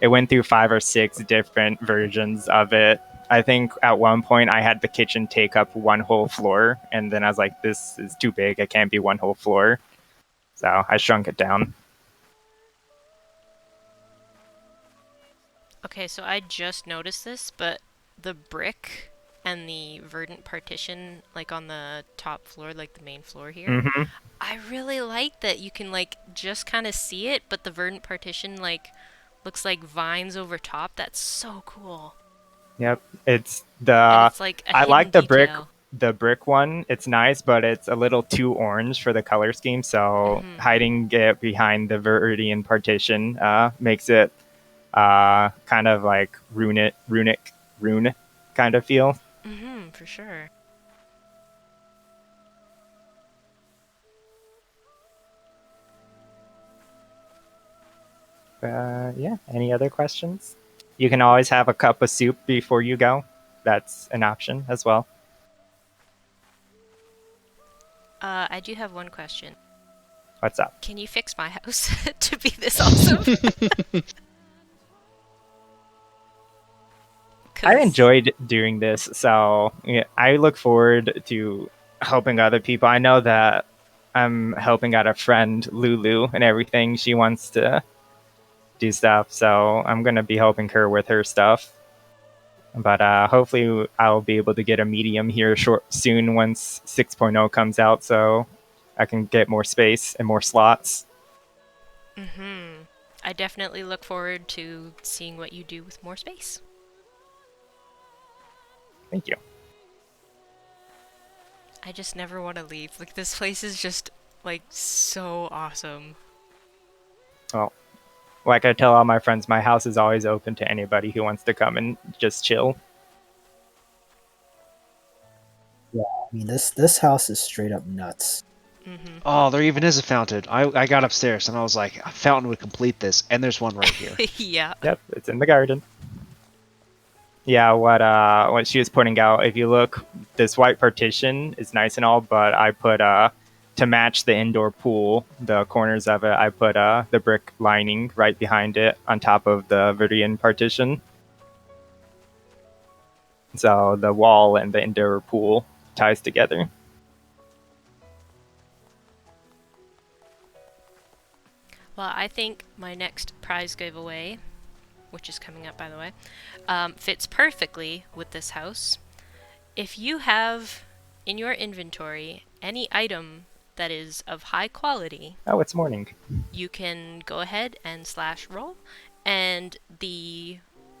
[SPEAKER 7] it went through 5 or 6 different versions of it. I think at one point I had the kitchen take up one whole floor, and then I was like, this is too big. It can't be one whole floor. So I shrunk it down.
[SPEAKER 4] Okay, so I just noticed this, but the brick and the verdant partition, like on the top floor, like the main floor here,
[SPEAKER 7] Mm-hmm.
[SPEAKER 4] I really like that you can like just kind of see it, but the verdant partition like looks like vines over top. That's so cool.
[SPEAKER 7] Yep. It's
[SPEAKER 4] And it's like a
[SPEAKER 7] I
[SPEAKER 4] hidden
[SPEAKER 7] like the
[SPEAKER 4] detail.
[SPEAKER 7] brick one. It's nice, but it's a little too orange for the color scheme. So hiding it behind the Viridian partition makes it kind of like rune kind of feel.
[SPEAKER 4] Mhm, for sure.
[SPEAKER 7] Yeah. Any other questions? You can always have a cup of soup before you go. That's an option as well.
[SPEAKER 4] I do have one question.
[SPEAKER 7] What's up?
[SPEAKER 4] Can you fix my house to be this awesome?
[SPEAKER 7] I enjoyed doing this, so yeah, I look forward to helping other people. I know that I'm helping out a friend, Lulu, and everything. She wants to do stuff, so I'm gonna be helping her with her stuff. But hopefully, I'll be able to get a medium here soon once 6.0 comes out, so I can get more space and more slots.
[SPEAKER 4] I definitely look forward to seeing what you do with more space.
[SPEAKER 7] Thank you.
[SPEAKER 4] I just never want to leave. Like, this place is just, like, so awesome.
[SPEAKER 7] Well, like I tell all my friends, my house is always open to anybody who wants to come and just chill.
[SPEAKER 1] I mean, this house is straight up nuts.
[SPEAKER 4] Mm-hmm.
[SPEAKER 2] Oh, there even is a fountain. I got upstairs and I was like, a fountain would complete this, and there's one right here.
[SPEAKER 4] Yeah.
[SPEAKER 7] Yep, it's in the garden. Yeah, what she was pointing out, if you look, this white partition is nice and all, but I put to match the indoor pool, the corners of it, I put the brick lining right behind it on top of the Viridian partition. So the wall and the indoor pool ties together.
[SPEAKER 4] Well, I think my next prize giveaway, which is coming up by the way, fits perfectly with this house. If you have in your inventory any item that is of high quality,
[SPEAKER 7] Oh, it's morning.
[SPEAKER 4] you can go ahead and slash roll, and the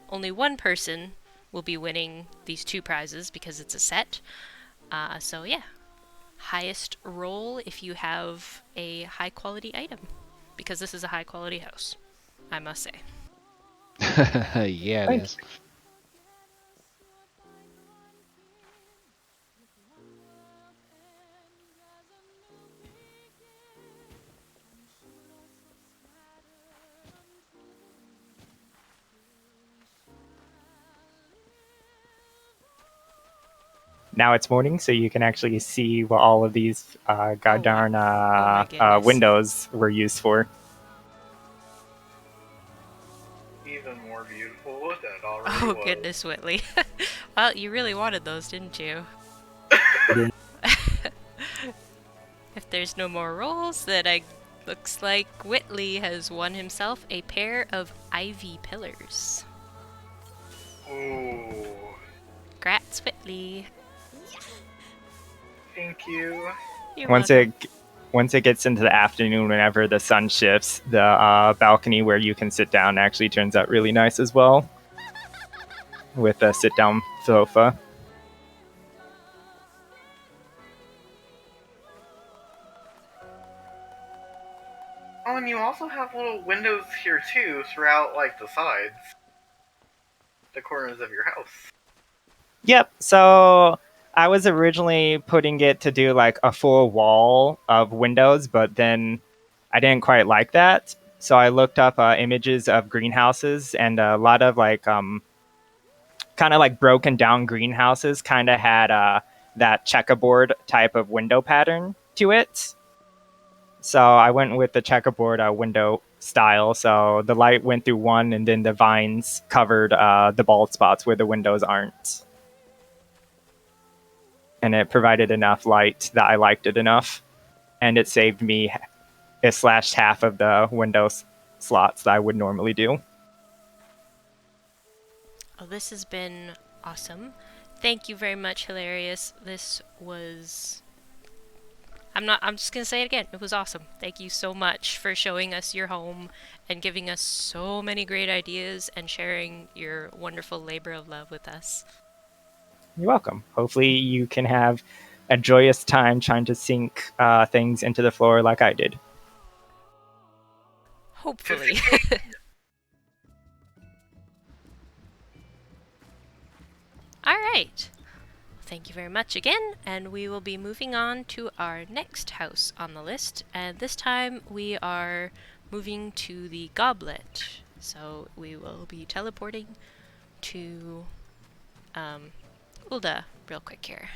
[SPEAKER 4] only one person will be winning these two prizes because it's a set. So yeah, highest roll if you have a high quality item, because this is a high quality house, I must say.
[SPEAKER 2] Yeah, it
[SPEAKER 7] Thank
[SPEAKER 2] is.
[SPEAKER 7] Now it's morning, so you can actually see what all of these goddamn
[SPEAKER 4] my goodness.
[SPEAKER 7] windows were used for.
[SPEAKER 5] Even more beautiful than it already
[SPEAKER 4] Oh
[SPEAKER 5] was.
[SPEAKER 4] goodness, Whitley. Well, you really wanted those, didn't you? If there's no more rolls, then I looks like Whitley has won himself a pair of ivy pillars.
[SPEAKER 5] Ooh,
[SPEAKER 4] Grats, Whitley.
[SPEAKER 5] thank you.
[SPEAKER 4] You're
[SPEAKER 7] Once
[SPEAKER 4] welcome.
[SPEAKER 7] it gets into the afternoon, whenever the sun shifts, the balcony where you can sit down actually turns out really nice as well, with a sit-down sofa.
[SPEAKER 5] Oh, and you also have little windows here too, throughout like the sides, the corners of your house.
[SPEAKER 7] Yep. So I was originally putting it to do like a full wall of windows, but then I didn't quite like that. So I looked up images of greenhouses, and a lot of like kind of like broken down greenhouses kind of had that checkerboard type of window pattern to it. So I went with the checkerboard window style. So the light went through one, and then the vines covered the bald spots where the windows aren't. And it provided enough light that I liked it enough. And it saved me, it slashed half of the window slots that I would normally do.
[SPEAKER 4] Oh, this has been awesome. Thank you very much, Hilarious. This was... I'm just gonna say it again. It was awesome. Thank you so much for showing us your home and giving us so many great ideas and sharing your wonderful labor of love with us.
[SPEAKER 7] You're welcome. Hopefully you can have a joyous time trying to sink things into the floor like I did.
[SPEAKER 4] Hopefully. Alright. Thank you very much again, and we will be moving on to our next house on the list, and this time we are moving to the Goblet. So we will be teleporting to Ulda real quick here.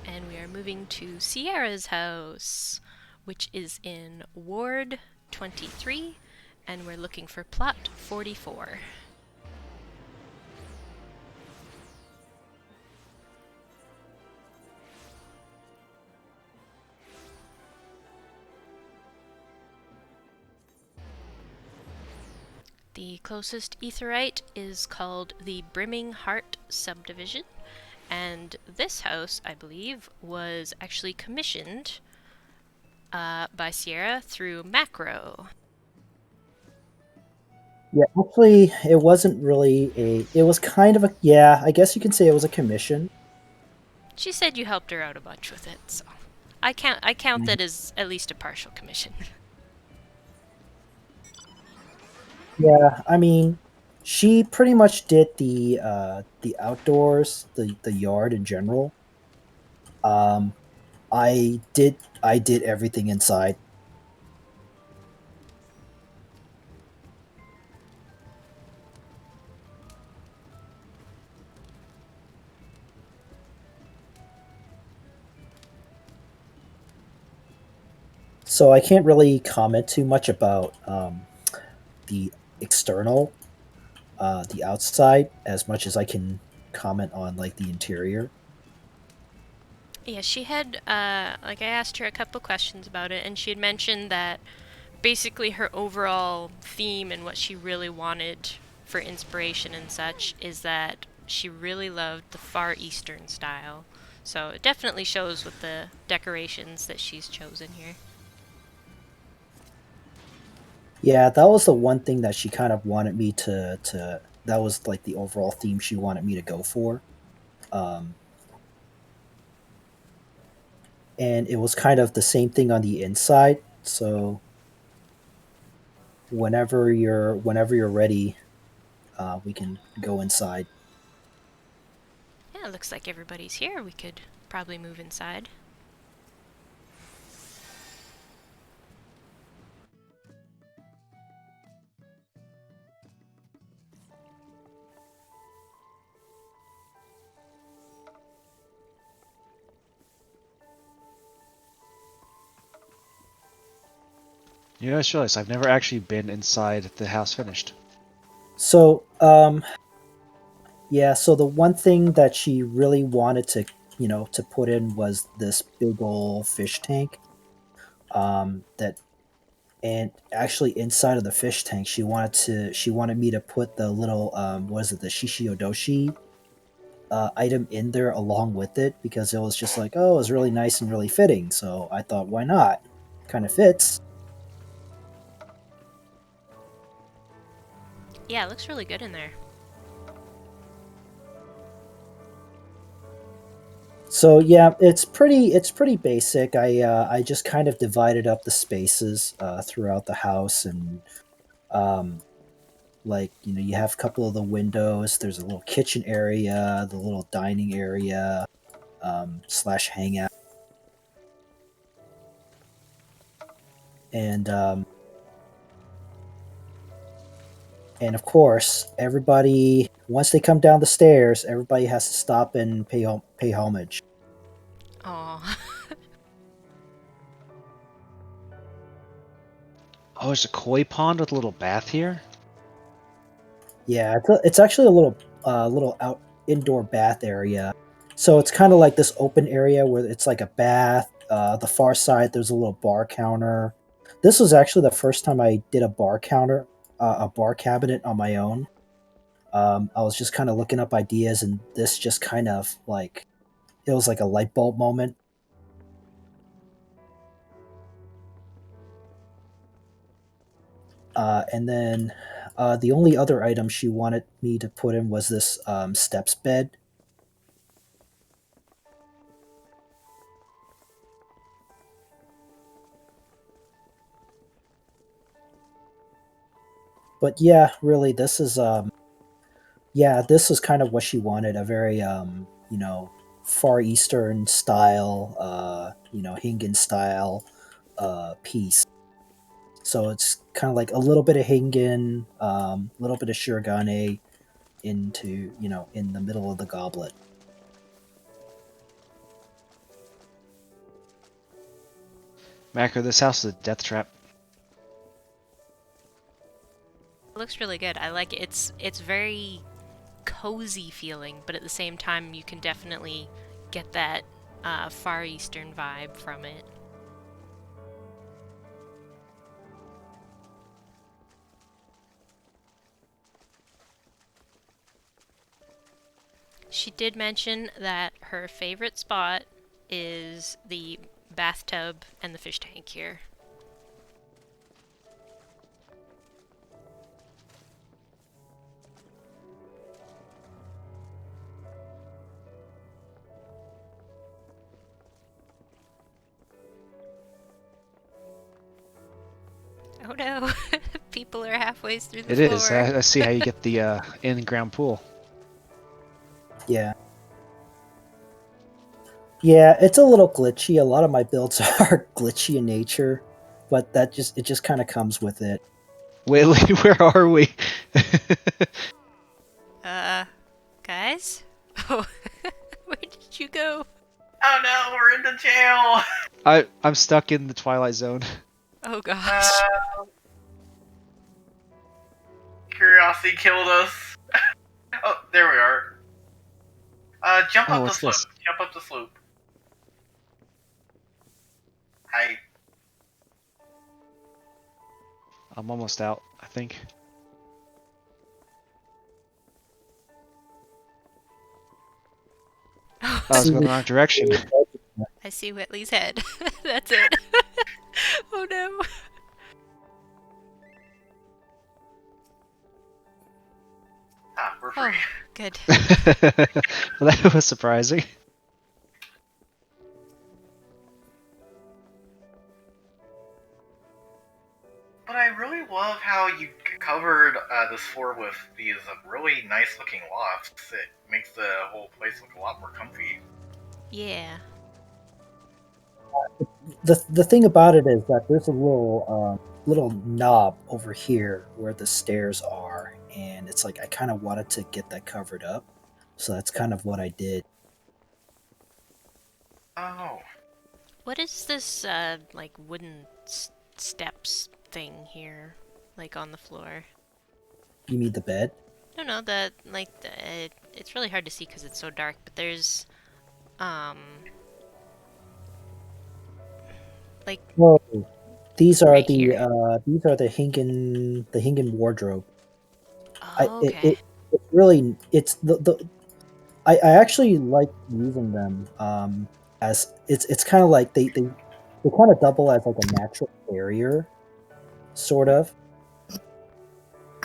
[SPEAKER 4] And we are moving to Sierra's house, which is in Ward 23, and we're looking for plot 44. The closest aetheryte is called the Brimming Heart Subdivision, and this house, I believe, was actually commissioned by Sierra through Macro.
[SPEAKER 1] Yeah, actually, it wasn't really it was kind of a, yeah, I guess you can say it was a commission.
[SPEAKER 4] She said you helped her out a bunch with it, so I count that as at least a partial commission.
[SPEAKER 1] Yeah, I mean, she pretty much did the outdoors, the yard in general. Um, I did everything inside. So I can't really comment too much about the external, the outside, as much as I can comment on like the interior.
[SPEAKER 4] Yeah, she had, like, I asked her a couple questions about it, and she had mentioned that basically her overall theme and what she really wanted for inspiration and such is that she really loved the Far Eastern style. So it definitely shows with the decorations that she's chosen here.
[SPEAKER 1] Yeah, that was the one thing that she kind of wanted me to. That was like the overall theme she wanted me to go for. Um, and it was kind of the same thing on the inside. So whenever you're ready, we can go inside.
[SPEAKER 4] Yeah, it looks like everybody's here. We could probably move inside.
[SPEAKER 2] You guys realize I've never actually been inside the house finished.
[SPEAKER 1] So yeah, so the one thing that she really wanted to put in was this big old fish tank. That and actually inside of the fish tank, she wanted me to put the little what is it, the shishiodoshi item in there along with it because it was just like, oh, it was really nice and really fitting. So I thought, why not? Kind of fits.
[SPEAKER 4] Yeah, it looks really good in there.
[SPEAKER 1] So yeah, it's pretty basic. I just kind of divided up the spaces throughout the house, and um, like you have a couple of the windows. There's a little kitchen area, the little dining area slash hangout, and and of course everybody once they come down the stairs, everybody has to stop and pay homage.
[SPEAKER 4] Aw.
[SPEAKER 2] Oh, there's a koi pond with a little bath here?
[SPEAKER 1] Yeah, it's actually a little out indoor bath area. So it's kind of like this open area where it's like a bath. The far side, there's a little bar counter. This was actually the first time I did a bar cabinet on my own. I was just kind of looking up ideas, and this just kind of like it was like a light bulb moment. And then the only other item she wanted me to put in was this steps bed. But yeah, really, this is kind of what she wanted, a very Far Eastern style, Hingan style piece. So it's kind of like a little bit of Hingan, a little bit of Shirogane into, in the middle of the goblet.
[SPEAKER 2] Macro, this house is a death trap.
[SPEAKER 4] It looks really good. I like it. It's very cozy feeling, but at the same time you can definitely get that Far Eastern vibe from it. She did mention that her favorite spot is the bathtub and the fish tank here. Oh no, people are halfway through the
[SPEAKER 2] It
[SPEAKER 4] floor.
[SPEAKER 2] is. I see how you get the in-ground pool.
[SPEAKER 1] Yeah. Yeah, it's a little glitchy. A lot of my builds are glitchy in nature, but it just kind of comes with it.
[SPEAKER 2] Whaley, where are we?
[SPEAKER 4] Guys? Oh, where did you go?
[SPEAKER 5] Oh no, we're in the jail.
[SPEAKER 2] I'm stuck in the Twilight Zone.
[SPEAKER 4] Oh gosh.
[SPEAKER 5] Curiosity killed us. Oh, there we are. Jump
[SPEAKER 2] Oh,
[SPEAKER 5] up the
[SPEAKER 2] what's
[SPEAKER 5] slope.
[SPEAKER 2] this?
[SPEAKER 5] Jump up the slope. Hi.
[SPEAKER 2] I'm almost out, I think. Oh, I was going the wrong direction.
[SPEAKER 4] I see Whitley's head. That's it. Oh no.
[SPEAKER 5] Ah, we're free.
[SPEAKER 4] Oh, good.
[SPEAKER 2] Well, that was surprising.
[SPEAKER 5] But I really love how you covered this floor with these really nice looking lofts. It makes the whole place look a lot more comfy.
[SPEAKER 4] Yeah.
[SPEAKER 1] The thing about it is that there's a little knob over here where the stairs are, and it's like I kind of wanted to get that covered up, so that's kind of what I did.
[SPEAKER 5] Oh.
[SPEAKER 4] What is this, like, wooden steps thing here? Like, on the floor?
[SPEAKER 1] You mean the bed?
[SPEAKER 4] No, it's really hard to see because it's so dark, but there's, like,
[SPEAKER 1] Whoa. These are
[SPEAKER 4] right here.
[SPEAKER 1] these are the Hingen wardrobe.
[SPEAKER 4] Oh, okay.
[SPEAKER 1] It's really it's the I actually like using them as it's kind of like they kind of double as like a natural barrier, sort of,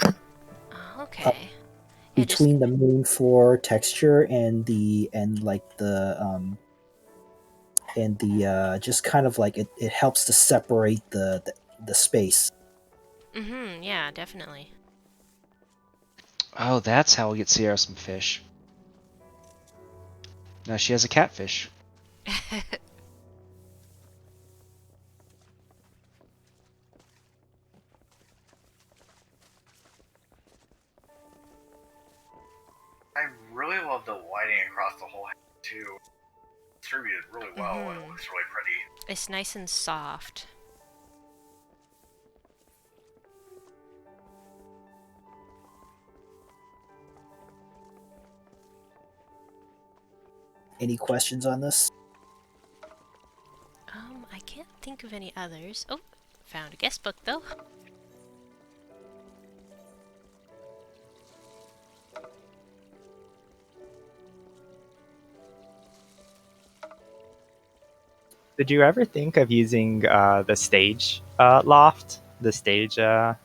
[SPEAKER 4] Oh,
[SPEAKER 1] uh,
[SPEAKER 4] okay. Yeah, just,
[SPEAKER 1] between the main floor texture and the just kind of like it helps to separate the space.
[SPEAKER 4] yeah, definitely.
[SPEAKER 2] Oh, that's how we get Sierra some fish. Now she has a catfish.
[SPEAKER 5] I really love the lighting across the whole house too. Distributed really well and it looks really pretty.
[SPEAKER 4] It's nice and soft.
[SPEAKER 1] Any questions on this?
[SPEAKER 4] I can't think of any others. Oh, found a guest book, though.
[SPEAKER 7] Did you ever think of using the stage loft? The stage,
[SPEAKER 1] I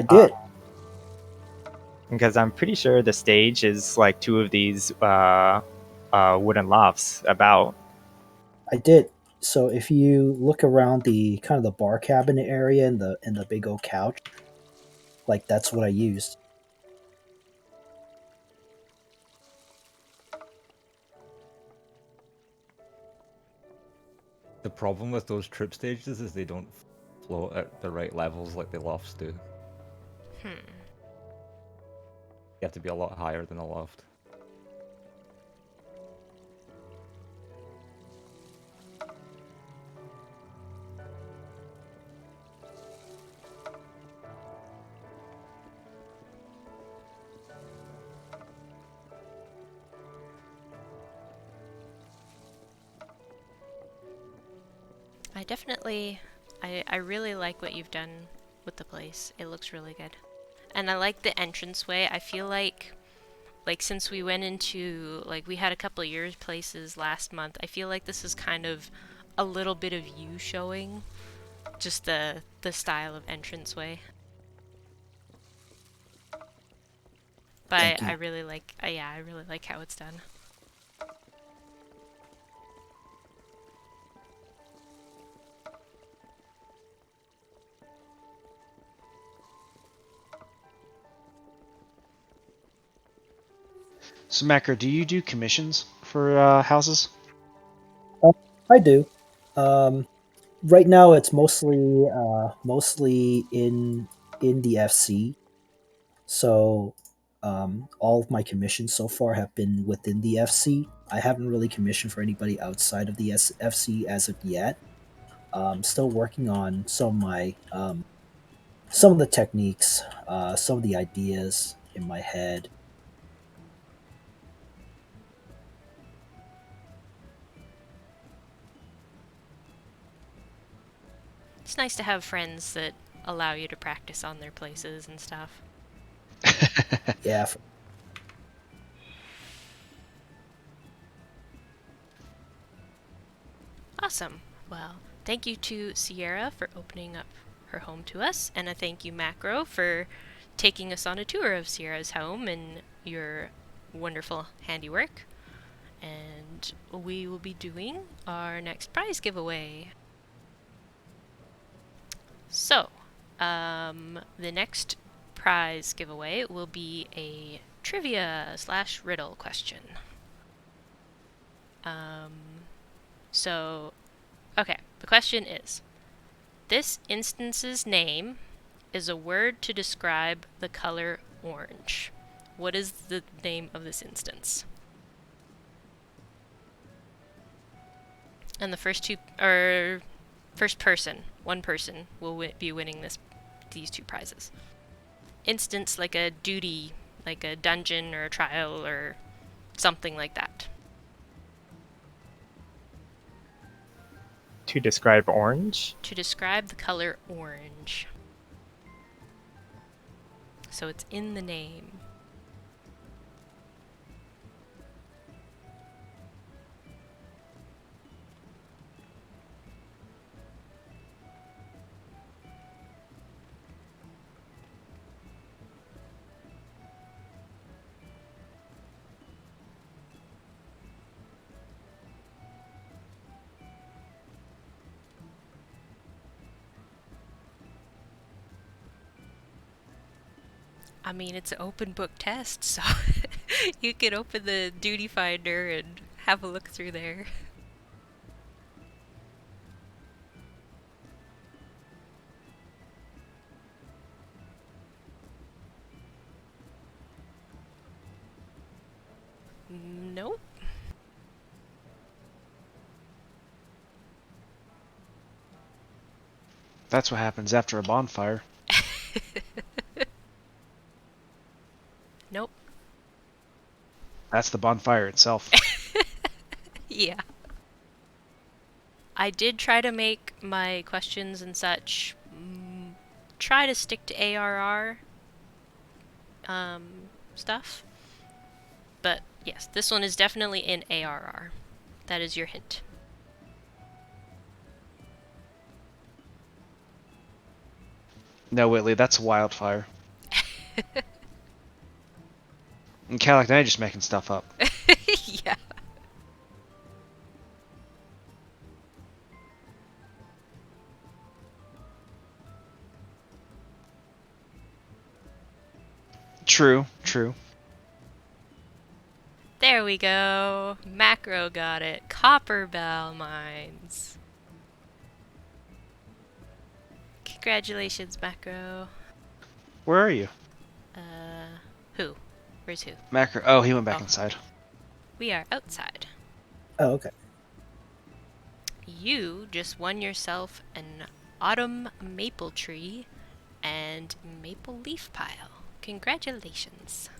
[SPEAKER 1] did.
[SPEAKER 7] because I'm pretty sure the stage is like two of these wooden lofts about.
[SPEAKER 1] I did. So if you look around the kind of the bar cabinet area and the big old couch, like that's what I used.
[SPEAKER 6] The problem with those troop stages is they don't float at the right levels like the lofts do. You have to be a lot higher than a loft.
[SPEAKER 4] I really like what you've done with the place. It looks really good. And I like the entranceway. I feel like since we went into, like, we had a couple of your places last month, I feel like this is kind of a little bit of you showing. Just the style of entranceway. But
[SPEAKER 1] Thank you.
[SPEAKER 4] I really like, yeah, I really like how it's done.
[SPEAKER 2] So, Macro, do you do commissions for houses?
[SPEAKER 1] I do. Right now, it's mostly in the FC. So all of my commissions so far have been within the FC. I haven't really commissioned for anybody outside of the FC as of yet. Still working on some of the techniques, some of the ideas in my head.
[SPEAKER 4] It's nice to have friends that allow you to practice on their places and stuff.
[SPEAKER 1] Yeah,
[SPEAKER 4] Awesome. Well, thank you to Sierra for opening up her home to us, and a thank you, Macro, for taking us on a tour of Sierra's home and your wonderful handiwork. And we will be doing our next prize giveaway. So, the next prize giveaway will be a trivia / riddle question. So, okay, the question is, this instance's name is a word to describe the color orange. What is the name of this instance? And the one person will be winning these two prizes. Instance like a duty, like a dungeon or a trial or something like that.
[SPEAKER 7] To describe orange?
[SPEAKER 4] To describe the color orange. So it's in the name. I mean, it's an open book test, so you could open the duty finder and have a look through there. Nope.
[SPEAKER 2] That's what happens after a bonfire.
[SPEAKER 4] Nope.
[SPEAKER 2] That's the bonfire itself.
[SPEAKER 4] Yeah. I did try to make my questions and such try to stick to ARR stuff. But yes, this one is definitely in ARR. That is your hint.
[SPEAKER 2] No, Whitley, that's a wildfire. And Calic, now you're just making stuff up.
[SPEAKER 4] Yeah.
[SPEAKER 2] True, true.
[SPEAKER 4] There we go. Macro got it. Copper Bell Mines. Congratulations, Macro.
[SPEAKER 2] Where are you?
[SPEAKER 4] Who? Where's who?
[SPEAKER 2] Macro. Oh, he went back
[SPEAKER 4] Oh.
[SPEAKER 2] inside.
[SPEAKER 4] We are outside.
[SPEAKER 1] Oh, okay.
[SPEAKER 4] You just won yourself an autumn maple tree and maple leaf pile. Congratulations.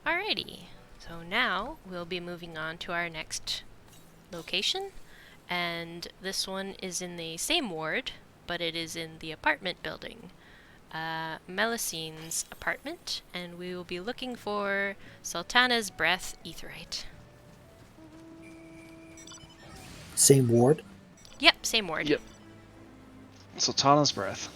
[SPEAKER 4] Alrighty, so now we'll be moving on to our next location, and this one is in the same ward, but it is in the apartment building. Melicine's apartment, and we will be looking for Sultana's Breath Aetheryte.
[SPEAKER 1] Same ward.
[SPEAKER 4] Yep, same ward.
[SPEAKER 2] Yep. Sultana's Breath.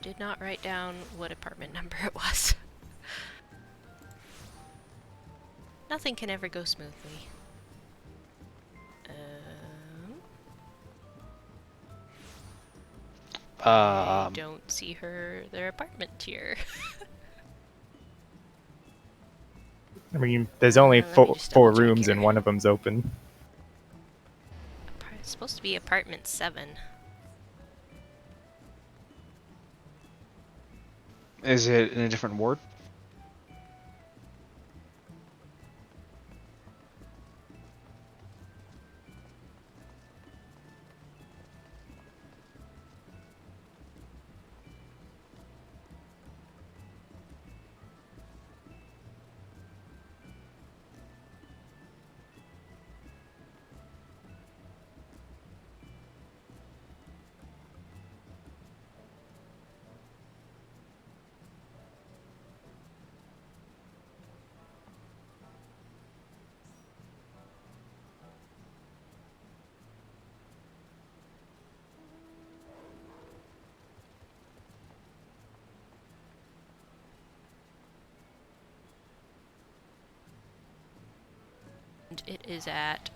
[SPEAKER 4] did not write down what apartment number it was. Nothing can ever go smoothly. I don't see their apartment here.
[SPEAKER 7] I mean, there's only
[SPEAKER 4] Let me
[SPEAKER 7] four,
[SPEAKER 4] just
[SPEAKER 7] four
[SPEAKER 4] double check
[SPEAKER 7] rooms
[SPEAKER 4] here.
[SPEAKER 7] and one of them's open.
[SPEAKER 4] It's supposed to be apartment 7.
[SPEAKER 2] Is it in a different ward?
[SPEAKER 4] And it is at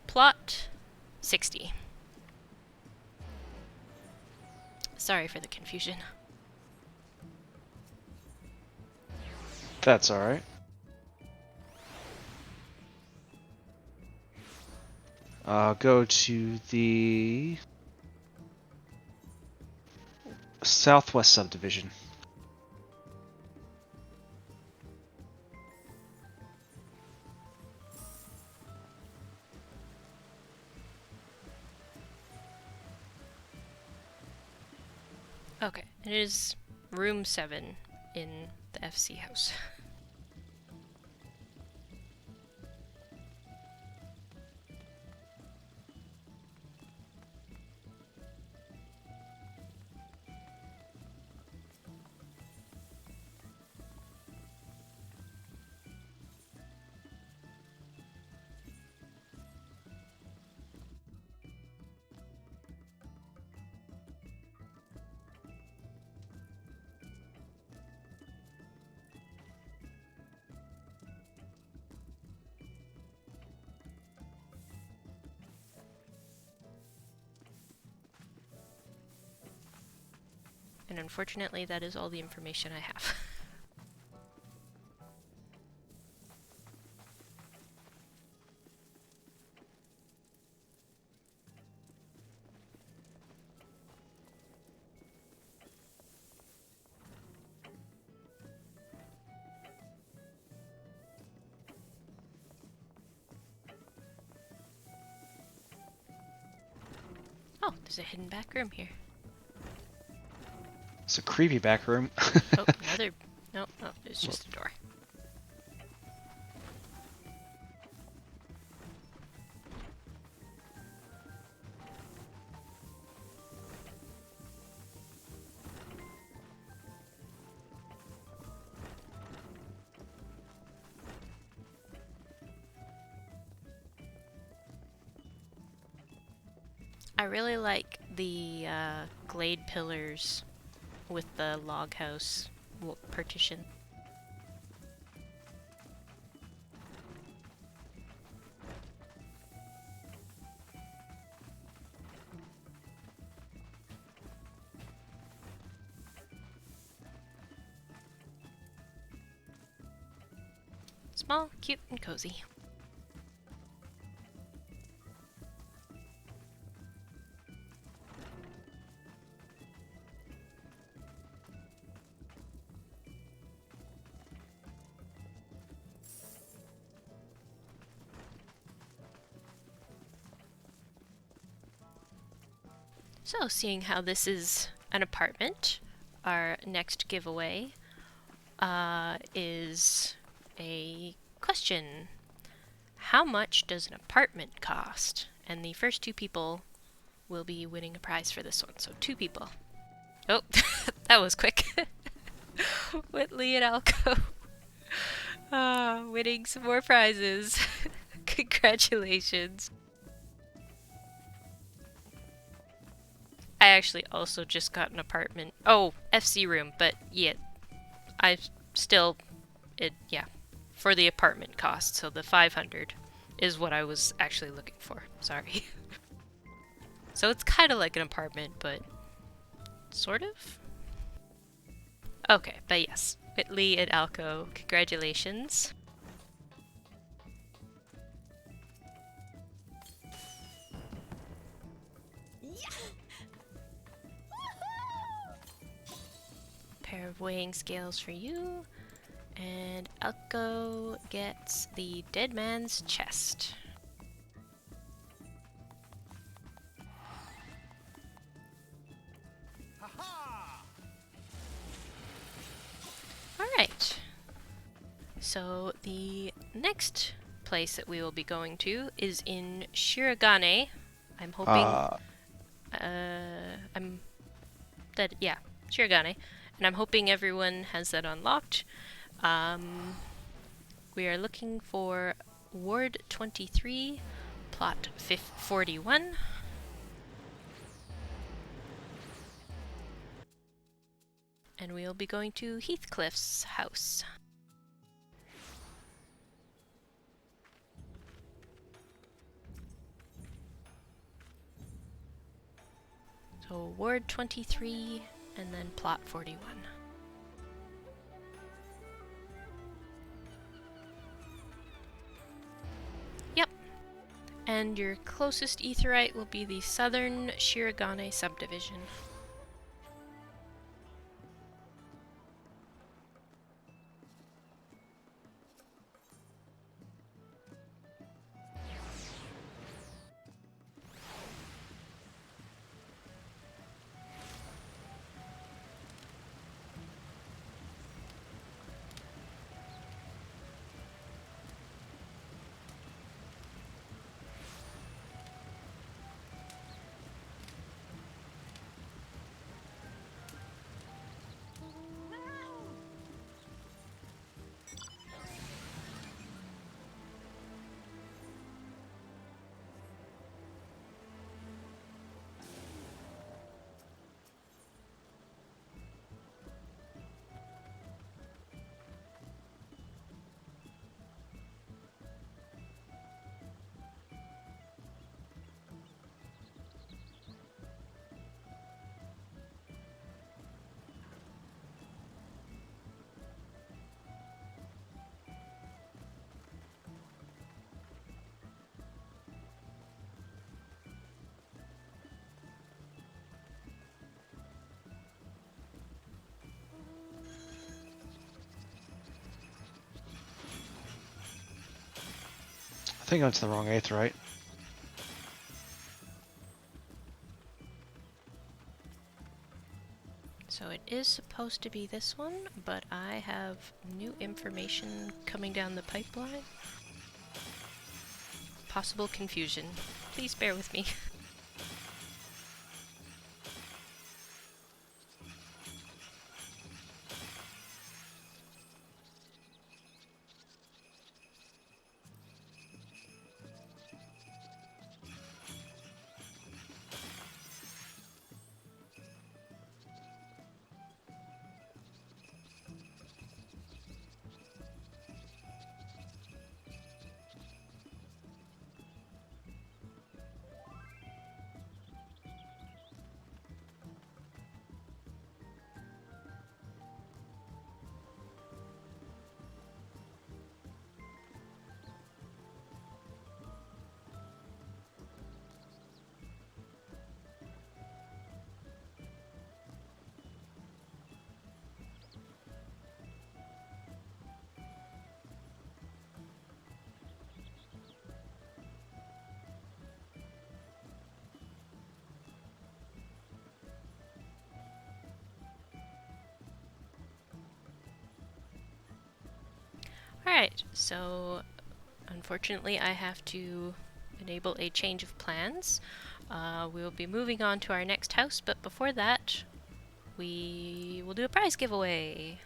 [SPEAKER 4] plot 60. Sorry for the confusion.
[SPEAKER 2] That's alright. Go to the Southwest subdivision.
[SPEAKER 4] Okay, it is room 7 in the FC house. And unfortunately, that is all the information I have. Oh, there's a hidden back room here.
[SPEAKER 2] It's a creepy back room.
[SPEAKER 4] Oh, another... No, it's just a door. I really like the glade pillars with the log house partition. Small, cute, and cozy. So, seeing how this is an apartment, our next giveaway is a question. How much does an apartment cost? And the first 2 people will be winning a prize for this one. So 2 people. Oh, that was quick. Whitley and Alco. Winning some more prizes. Congratulations. I actually also just got an apartment. Oh, FC room, but yeah, I still, yeah, for the apartment cost. So the 500 is what I was actually looking for. Sorry. So it's kind of like an apartment, but sort of. Okay, but yes, Whitley and Alco, congratulations. Pair of weighing scales for you. And Alco gets the dead man's chest. Alright. So the next place that we will be going to is in Shirogane. I'm hoping I'm that yeah, Shirogane. And I'm hoping everyone has that unlocked. We are looking for Ward 23, Plot 41. And we'll be going to Heathcliff's house. So Ward 23 and then Plot 41. Yep. And your closest Aetheryte will be the Southern Shirogane subdivision.
[SPEAKER 2] I think that's the wrong Aetheryte.
[SPEAKER 4] So it is supposed to be this one, but I have new information coming down the pipeline. Possible confusion. Please bear with me. Alright, so unfortunately I have to enable a change of plans. We'll be moving on to our next house, but before that, we will do a prize giveaway.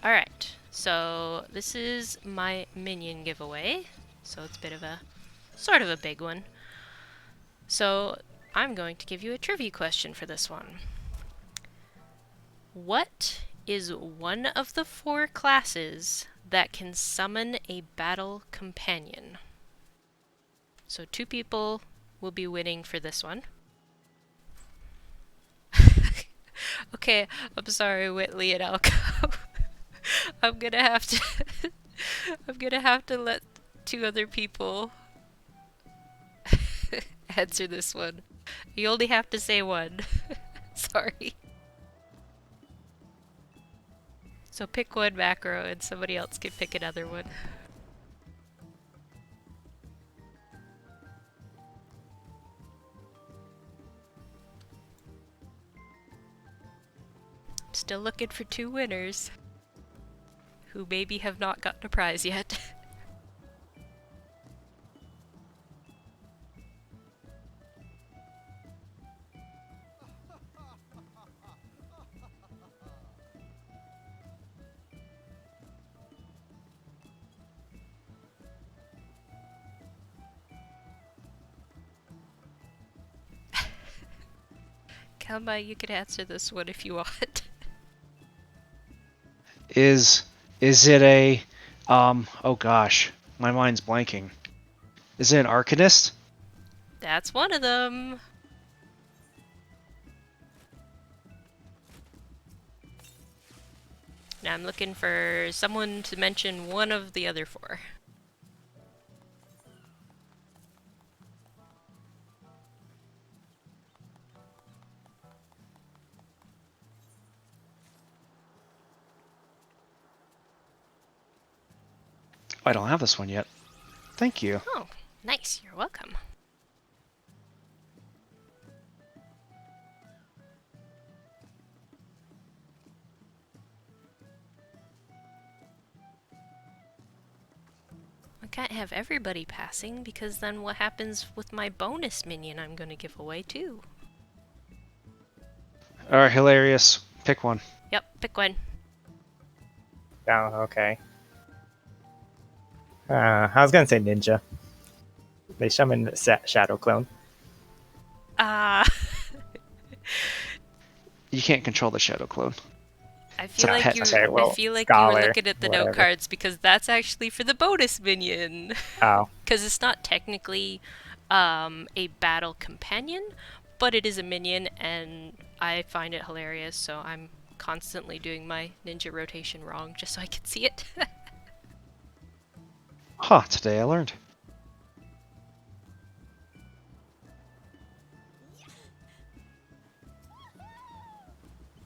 [SPEAKER 4] Alright, so this is my minion giveaway, so it's a bit of a, sort of a big one. So I'm going to give you a trivia question for this one. What is one of the 4 classes that can summon a battle companion? So 2 people will be winning for this one. Okay, I'm sorry, Whitley and Alco. I'm gonna have to I'm gonna have to let 2 other people answer this one. You only have to say one. Sorry. So pick one macro and somebody else can pick another one. I'm still looking for 2 winners who maybe have not gotten a prize yet. Kalma, you can answer this one if you want.
[SPEAKER 2] Is it a oh gosh, my mind's blanking. Is it an Arcanist?
[SPEAKER 4] That's one of them. Now I'm looking for someone to mention one of the other 4.
[SPEAKER 2] I don't have this one yet. Thank you.
[SPEAKER 4] Oh, nice. You're welcome. I can't have everybody passing because then what happens with my bonus minion I'm going to give away too?
[SPEAKER 2] Alright, hilarious. Pick one.
[SPEAKER 4] Yep, pick one.
[SPEAKER 7] Oh, okay. I was gonna say ninja. They summon Shadow Clone.
[SPEAKER 4] Ah.
[SPEAKER 2] You can't control the Shadow Clone.
[SPEAKER 4] I feel
[SPEAKER 2] a
[SPEAKER 4] like
[SPEAKER 2] pet.
[SPEAKER 4] you.
[SPEAKER 7] Okay,
[SPEAKER 4] I
[SPEAKER 7] well,
[SPEAKER 4] feel like you were
[SPEAKER 7] Scholar,
[SPEAKER 4] looking at the note
[SPEAKER 7] whatever.
[SPEAKER 4] cards because that's actually for the bonus minion.
[SPEAKER 7] Oh,
[SPEAKER 4] Because it's not technically a battle companion, but it is a minion, and I find it hilarious. So I'm constantly doing my ninja rotation wrong just so I can see it.
[SPEAKER 2] Huh, today I learned.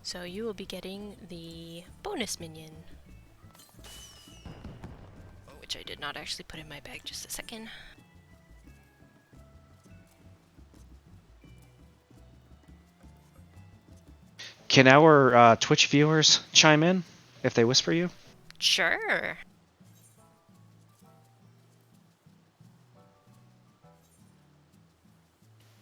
[SPEAKER 4] So you will be getting the bonus minion, which I did not actually put in my bag. Just a second.
[SPEAKER 2] Can our Twitch viewers chime in if they whisper you?
[SPEAKER 4] Sure.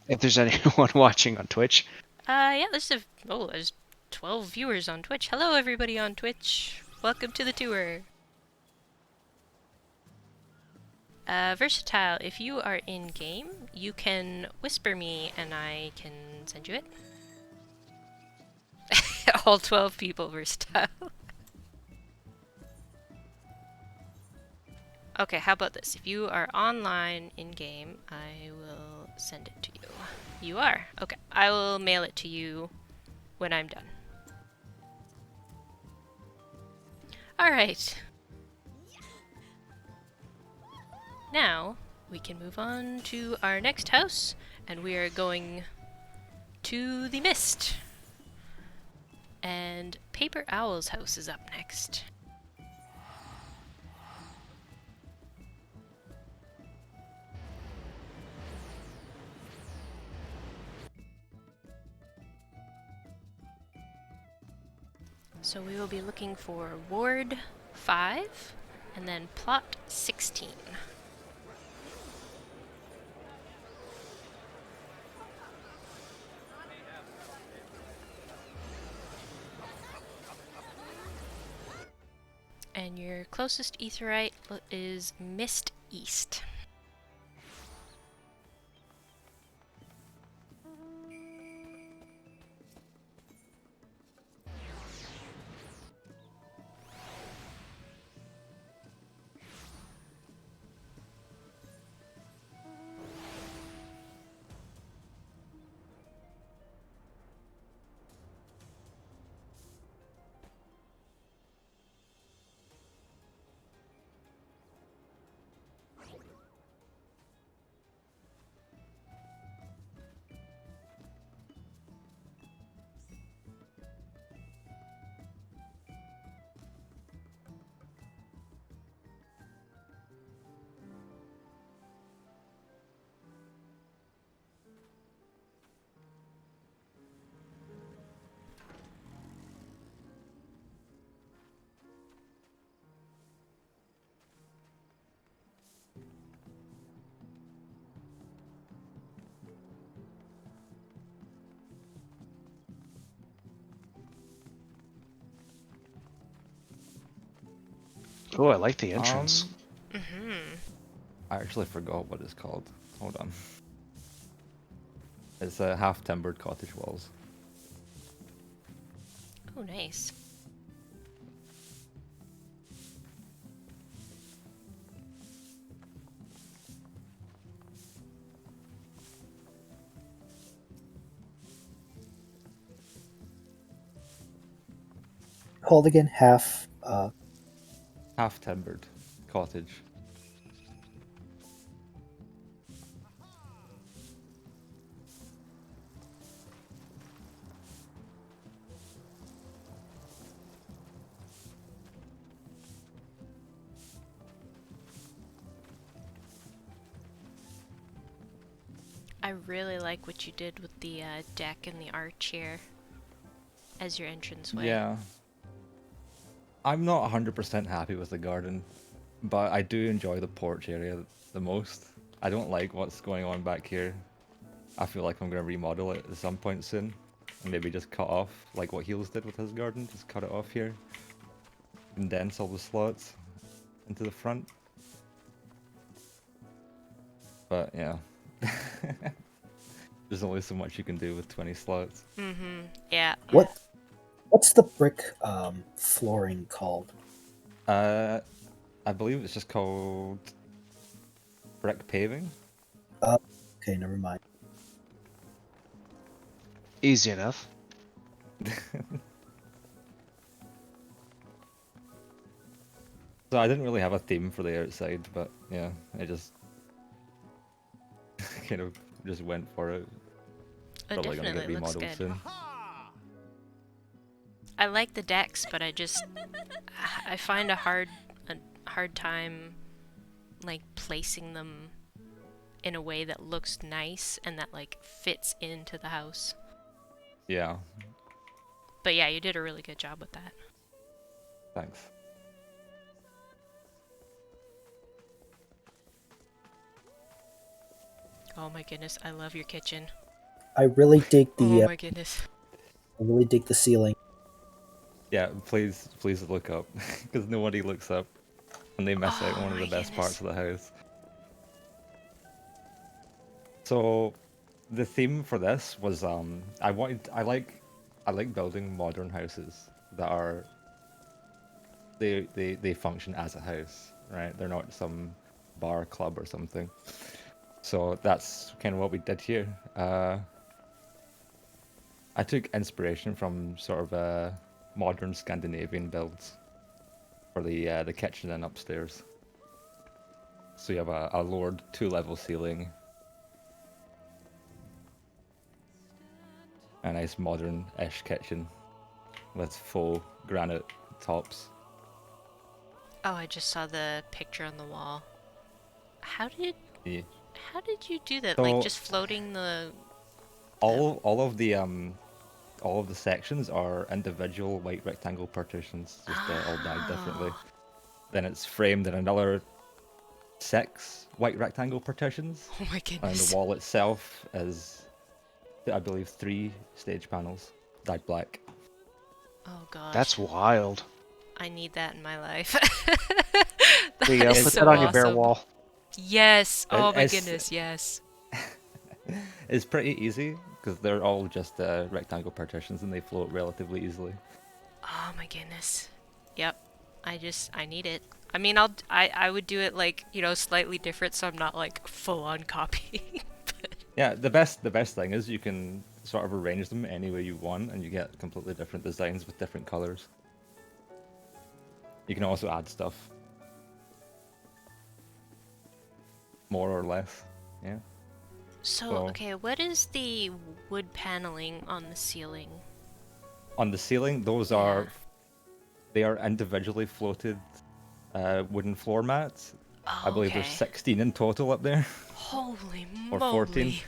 [SPEAKER 2] If there's anyone watching on Twitch.
[SPEAKER 4] Yeah, there's 12 viewers on Twitch. Hello, everybody on Twitch. Welcome to the tour. Versatile, if you are in game, you can whisper me and I can send you it. All 12 people, Versatile. Okay, how about this? If you are online in game, I will send it to you. You are? Okay, I will mail it to you when I'm done. Alright. Now, we can move on to our next house, and we are going to the Mist. And Paper Owl's house is up next. So we will be looking for Ward 5 and then Plot 16. And your closest Aetheryte is Mist East.
[SPEAKER 2] Oh, I like the entrance.
[SPEAKER 6] I actually forgot what it's called. Hold on. It's half timbered cottage walls.
[SPEAKER 4] Oh, nice.
[SPEAKER 1] Called again, half.
[SPEAKER 6] Half timbered cottage.
[SPEAKER 4] I really like what you did with the deck and the arch here as your entranceway.
[SPEAKER 6] Yeah. I'm not 100% happy with the garden, but I do enjoy the porch area the most. I don't like what's going on back here. I feel like I'm going to remodel it at some point soon. And maybe just cut off, like what Heels did with his garden, just cut it off here. Condense all the slots into the front. But yeah. There's only so much you can do with 20 slots.
[SPEAKER 4] Mm-hmm. Yeah.
[SPEAKER 1] What's the brick flooring called?
[SPEAKER 6] I believe it's just called brick paving.
[SPEAKER 1] Okay, never mind.
[SPEAKER 2] Easy enough.
[SPEAKER 6] So I didn't really have a theme for the outside, but yeah, I just kind of just went for it.
[SPEAKER 4] Oh,
[SPEAKER 6] Probably gonna get
[SPEAKER 4] definitely looks
[SPEAKER 6] remodeled
[SPEAKER 4] good.
[SPEAKER 6] soon.
[SPEAKER 4] I like the decks, but I find a hard time like placing them in a way that looks nice and that like fits into the house.
[SPEAKER 6] Yeah,
[SPEAKER 4] But yeah, you did a really good job with that.
[SPEAKER 6] thanks.
[SPEAKER 4] Oh my goodness, I love your kitchen.
[SPEAKER 1] I really dig
[SPEAKER 4] Oh
[SPEAKER 1] the.
[SPEAKER 4] my goodness.
[SPEAKER 1] I really dig the ceiling.
[SPEAKER 6] Yeah, please look up, because nobody looks up, and they miss out
[SPEAKER 4] Oh
[SPEAKER 6] one of the
[SPEAKER 4] my
[SPEAKER 6] best parts
[SPEAKER 4] goodness.
[SPEAKER 6] of the house. So, the theme for this was I like building modern houses that are they function as a house, right? They're not some bar club or something. So that's kind of what we did here. I took inspiration from sort of modern Scandinavian builds for the kitchen and upstairs. So you have a lowered 2-level ceiling, a nice modern-ish kitchen with faux granite tops.
[SPEAKER 4] Oh, I just saw the picture on the wall. How did
[SPEAKER 6] Yeah.
[SPEAKER 4] how did you do that? Like
[SPEAKER 6] So
[SPEAKER 4] just floating the
[SPEAKER 6] all of the sections are individual white rectangle partitions, just all died differently.
[SPEAKER 4] Oh.
[SPEAKER 6] Then it's framed in another 6 white rectangle partitions,
[SPEAKER 4] Oh my
[SPEAKER 6] and
[SPEAKER 4] goodness.
[SPEAKER 6] the wall itself is, I believe, 3 stage panels dyed black.
[SPEAKER 4] Oh gosh.
[SPEAKER 2] That's wild.
[SPEAKER 4] I need that in my life.
[SPEAKER 2] There you
[SPEAKER 4] That
[SPEAKER 2] go.
[SPEAKER 4] is
[SPEAKER 2] Put
[SPEAKER 4] so
[SPEAKER 2] that on your bare
[SPEAKER 4] awesome.
[SPEAKER 2] wall.
[SPEAKER 4] Yes. Oh my
[SPEAKER 6] It's
[SPEAKER 4] goodness, yes.
[SPEAKER 6] it's pretty easy because they're all just rectangle partitions and they float relatively easily.
[SPEAKER 4] Oh my goodness. Yep. I need it. I mean, I would do it like, slightly different so I'm not like full on copying. But
[SPEAKER 6] Yeah, the best thing is you can sort of arrange them any way you want, and you get completely different designs with different colors. You can also add stuff, more or less. Yeah.
[SPEAKER 4] so,
[SPEAKER 6] So
[SPEAKER 4] okay, what is the wood paneling on the ceiling?
[SPEAKER 6] on the ceiling, those
[SPEAKER 4] Yeah.
[SPEAKER 6] they are individually floated wooden floor mats. I
[SPEAKER 4] Oh,
[SPEAKER 6] believe there's
[SPEAKER 4] okay.
[SPEAKER 6] 16 in total up there,
[SPEAKER 4] Holy
[SPEAKER 6] or 14.
[SPEAKER 4] moly.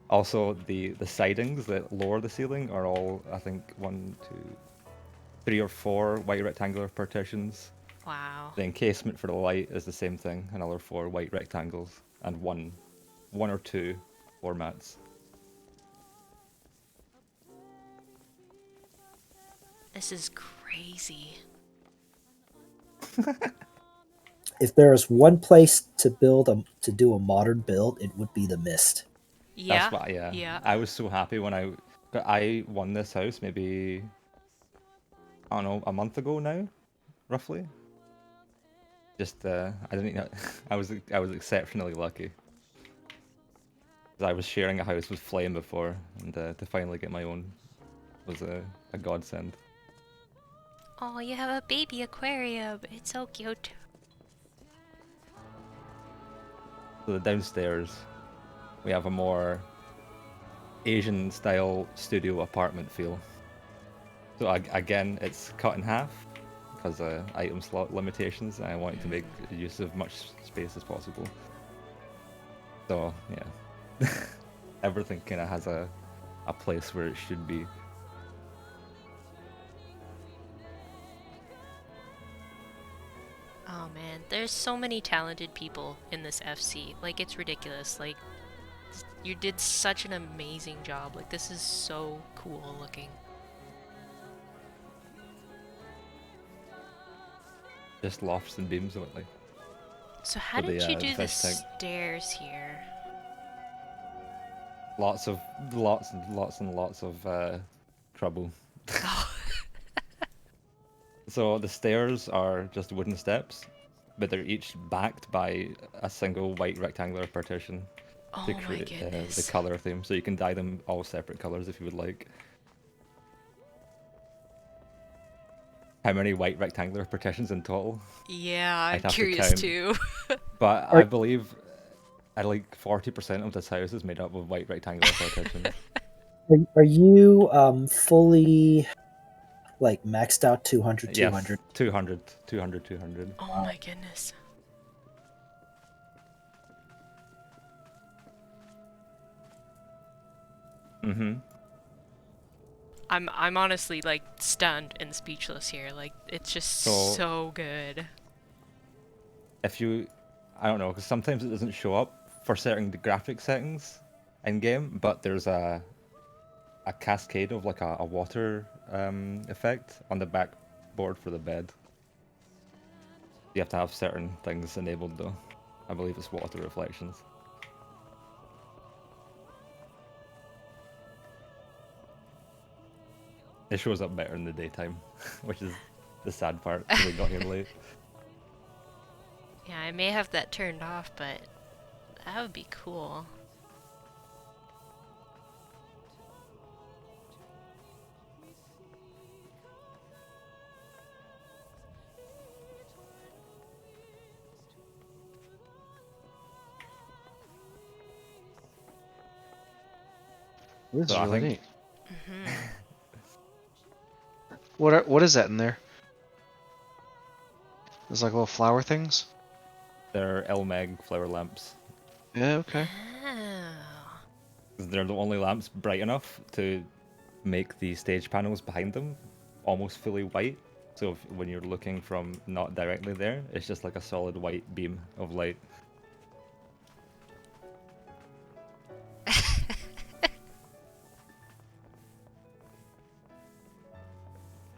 [SPEAKER 6] Also, the sidings that lower the ceiling are all, I think, 1, 2, 3 or 4 white rectangular partitions.
[SPEAKER 4] Wow.
[SPEAKER 6] The encasement for the light is the same thing, another 4 white rectangles, and one or 2 floor mats.
[SPEAKER 4] This is crazy.
[SPEAKER 1] If there is one place to do a modern build, it would be the Mist.
[SPEAKER 4] Yeah.
[SPEAKER 6] That's why, yeah.
[SPEAKER 4] Yeah.
[SPEAKER 6] I was so happy when I won this house maybe, I don't know, a month ago now, roughly. Just I didn't know, I was exceptionally lucky. 'Cause I was sharing a house with Flame before, and to finally get my own was a godsend.
[SPEAKER 4] Oh, you have a baby aquarium. It's so cute.
[SPEAKER 6] So the downstairs, we have a more Asian style studio apartment feel. So again, it's cut in half because item slot limitations. I wanted to make use of much space as possible. So yeah, everything kind of has a place where it should be.
[SPEAKER 4] Oh man, there's so many talented people in this FC. Like, it's ridiculous. Like, you did such an amazing job. Like, this is so cool looking.
[SPEAKER 6] Just lofts and beams only.
[SPEAKER 4] So how
[SPEAKER 6] For the,
[SPEAKER 4] did you
[SPEAKER 6] the
[SPEAKER 4] do the
[SPEAKER 6] fish tank.
[SPEAKER 4] stairs here?
[SPEAKER 6] Lots and lots of trouble.
[SPEAKER 4] Oh.
[SPEAKER 6] So the stairs are just wooden steps, but they're each backed by a single white rectangular partition to
[SPEAKER 4] Oh my
[SPEAKER 6] create the
[SPEAKER 4] goodness.
[SPEAKER 6] color theme. So you can dye them all separate colors if you would like. How many white rectangular partitions in total?
[SPEAKER 4] Yeah, I'm
[SPEAKER 6] I'd have to
[SPEAKER 4] curious
[SPEAKER 6] count.
[SPEAKER 4] too.
[SPEAKER 6] But
[SPEAKER 1] Are-
[SPEAKER 6] I believe like 40% of this house is made up of white rectangular partitions.
[SPEAKER 1] Are you fully like maxed out 200,
[SPEAKER 6] Yes,
[SPEAKER 1] 200?
[SPEAKER 6] 200, 200, 200.
[SPEAKER 4] Oh my goodness.
[SPEAKER 6] Mm-hmm.
[SPEAKER 4] I'm honestly like stunned and speechless here. Like, it's just so good.
[SPEAKER 6] If you, I don't know, because sometimes it doesn't show up for certain graphic settings in game, but there's a cascade of like a water effect on the backboard for the bed. You have to have certain things enabled though. I believe it's water reflections. It shows up better in the daytime, which is the sad part because we got here late.
[SPEAKER 4] Yeah, I may have that turned off, but that would be cool.
[SPEAKER 2] This is
[SPEAKER 6] So I
[SPEAKER 2] really
[SPEAKER 6] think-
[SPEAKER 2] neat.
[SPEAKER 4] Hmm.
[SPEAKER 2] What is that in there? There's like little flower things.
[SPEAKER 6] They're Elmeg flower lamps.
[SPEAKER 2] Yeah. Okay.
[SPEAKER 4] Oh.
[SPEAKER 6] They're the only lamps bright enough to make the stage panels behind them almost fully white. So when you're looking from not directly there, it's just like a solid white beam of light.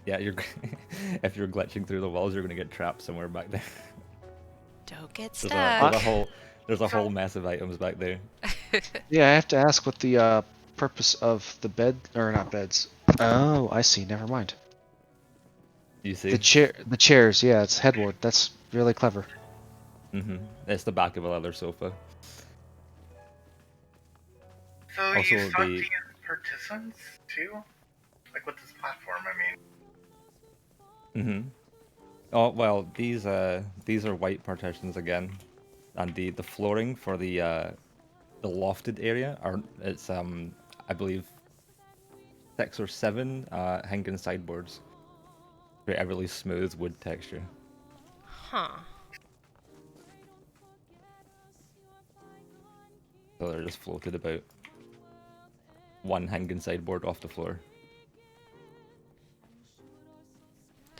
[SPEAKER 6] Yeah, you're if you're glitching through the walls, you're gonna get trapped somewhere back there.
[SPEAKER 4] Don't get
[SPEAKER 6] There's
[SPEAKER 4] stuck.
[SPEAKER 6] there's a whole mess of items back there.
[SPEAKER 2] Yeah, I have to ask what the purpose of the bed or not beds. Oh, I see. Never mind.
[SPEAKER 6] You see?
[SPEAKER 2] The chairs. Yeah, it's headboard. That's really clever.
[SPEAKER 6] It's the back of a leather sofa.
[SPEAKER 5] So
[SPEAKER 6] Also,
[SPEAKER 5] you start
[SPEAKER 6] the-
[SPEAKER 5] to use partisans too? Like with this platform, I mean.
[SPEAKER 6] Oh well, these are white partitions again, and the flooring for the lofted area it's I believe 6 or 7 Hengen sideboards. Create a really smooth wood texture.
[SPEAKER 4] Huh.
[SPEAKER 6] So they're just floated about. One Hengen sideboard off the floor.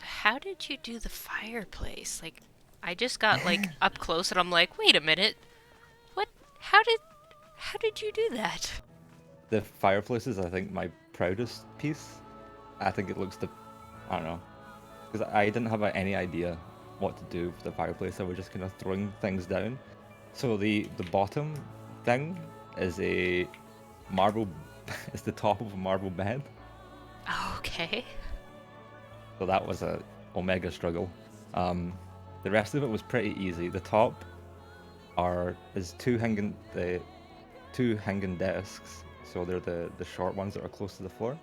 [SPEAKER 4] How did you do the fireplace? Like, I just got like up close and I'm like, wait a minute. What? How did you do that?
[SPEAKER 6] The fireplace is, I think, my proudest piece. I think it looks I don't know, because I didn't have any idea what to do with the fireplace. I was just kind of throwing things down. So the bottom thing is a marble. It's the top of a marble bed.
[SPEAKER 4] Okay.
[SPEAKER 6] So that was a omega struggle. The rest of it was pretty easy. The top is two hanging desks. So they're the short ones that are close to the floor.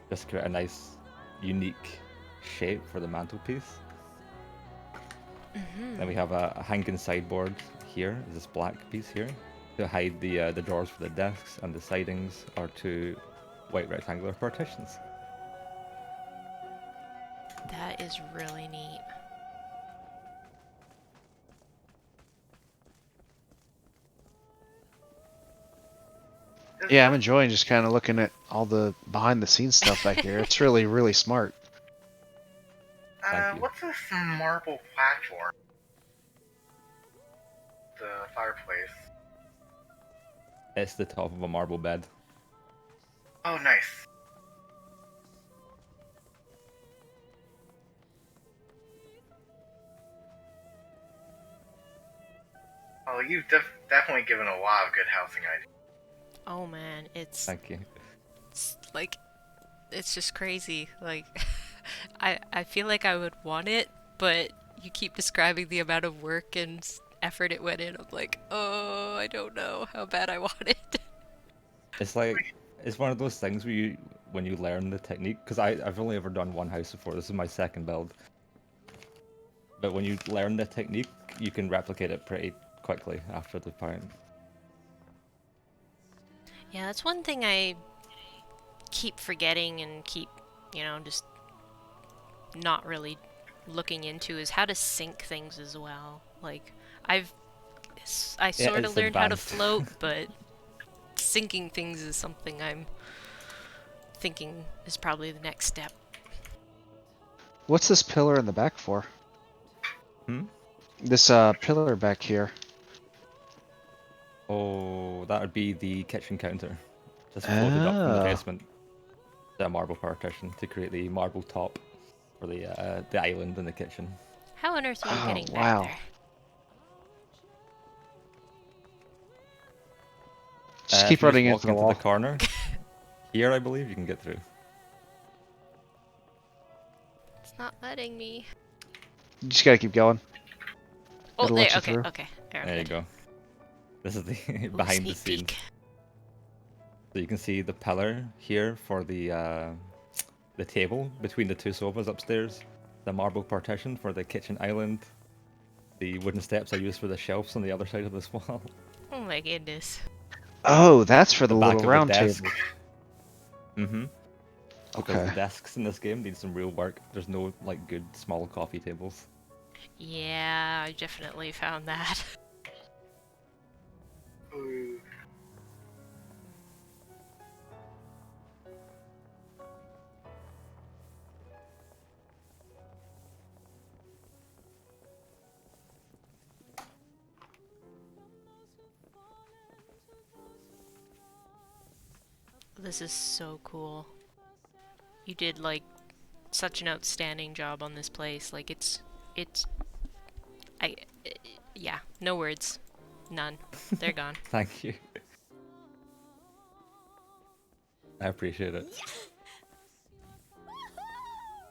[SPEAKER 6] Just create a nice, unique shape for the mantelpiece. Then we have a hanging sideboard here, this black piece here, to hide the drawers for the desks, and the sidings are two white rectangular partitions.
[SPEAKER 4] That is really neat.
[SPEAKER 2] Yeah, I'm enjoying just kind of looking at all the behind the scenes stuff back here. It's really, really smart.
[SPEAKER 6] Thank you.
[SPEAKER 5] What's this marble platform? The fireplace.
[SPEAKER 6] It's the top of a marble bed.
[SPEAKER 5] Oh, nice. Oh, you've definitely given a lot of good housing ideas.
[SPEAKER 4] Oh man, it's
[SPEAKER 6] Thank you.
[SPEAKER 4] like, it's just crazy. Like, I feel like I would want it, but you keep describing the amount of work and effort it went in. I'm like, oh, I don't know how bad I want it.
[SPEAKER 6] It's like, it's one of those things where when you learn the technique, because I've only ever done one house before. This is my second build. But when you learn the technique, you can replicate it pretty quickly after the point.
[SPEAKER 4] Yeah, that's one thing I keep forgetting and keep, just not really looking into is how to sync things as well. Like, I
[SPEAKER 6] Yeah,
[SPEAKER 4] sort of
[SPEAKER 6] it's
[SPEAKER 4] learned how to
[SPEAKER 6] advanced.
[SPEAKER 4] float, but syncing things is something I'm thinking is probably the next step.
[SPEAKER 2] What's this pillar in the back for? This pillar back here.
[SPEAKER 6] Oh, that would be the kitchen counter. Just floated up from the
[SPEAKER 2] Oh.
[SPEAKER 6] basement. The marble partition to create the marble top for the island in the kitchen.
[SPEAKER 4] How on earth are you
[SPEAKER 2] Oh,
[SPEAKER 4] getting
[SPEAKER 2] wow.
[SPEAKER 4] back there?
[SPEAKER 2] Just keep
[SPEAKER 6] If you
[SPEAKER 2] running
[SPEAKER 6] walk
[SPEAKER 2] into the wall.
[SPEAKER 6] the corner, here I believe you can get through.
[SPEAKER 4] It's not letting me.
[SPEAKER 2] You just gotta keep going.
[SPEAKER 4] Oh,
[SPEAKER 2] It'll
[SPEAKER 4] there.
[SPEAKER 2] let you
[SPEAKER 4] Okay,
[SPEAKER 2] through.
[SPEAKER 4] okay. I'm
[SPEAKER 6] There you
[SPEAKER 4] good.
[SPEAKER 6] go. This is the
[SPEAKER 4] Ooh,
[SPEAKER 6] behind the
[SPEAKER 4] sneak
[SPEAKER 6] scenes.
[SPEAKER 4] peek.
[SPEAKER 6] So you can see the pillar here for the table between the two sofas upstairs, the marble partition for the kitchen island, the wooden steps I use for the shelves on the other side of this wall,
[SPEAKER 4] Oh my goodness.
[SPEAKER 2] Oh, that's for
[SPEAKER 6] the
[SPEAKER 2] the
[SPEAKER 6] back
[SPEAKER 2] little
[SPEAKER 6] of the
[SPEAKER 2] round
[SPEAKER 6] desk.
[SPEAKER 2] table.
[SPEAKER 6] Because the
[SPEAKER 2] Okay.
[SPEAKER 6] desks in this game need some real work. There's no like good small coffee tables.
[SPEAKER 4] Yeah, I definitely found that.
[SPEAKER 5] Ooh.
[SPEAKER 4] This is so cool. You did like such an outstanding job on this place. Like it's I yeah, no words. None. They're gone.
[SPEAKER 6] Thank you. I appreciate it.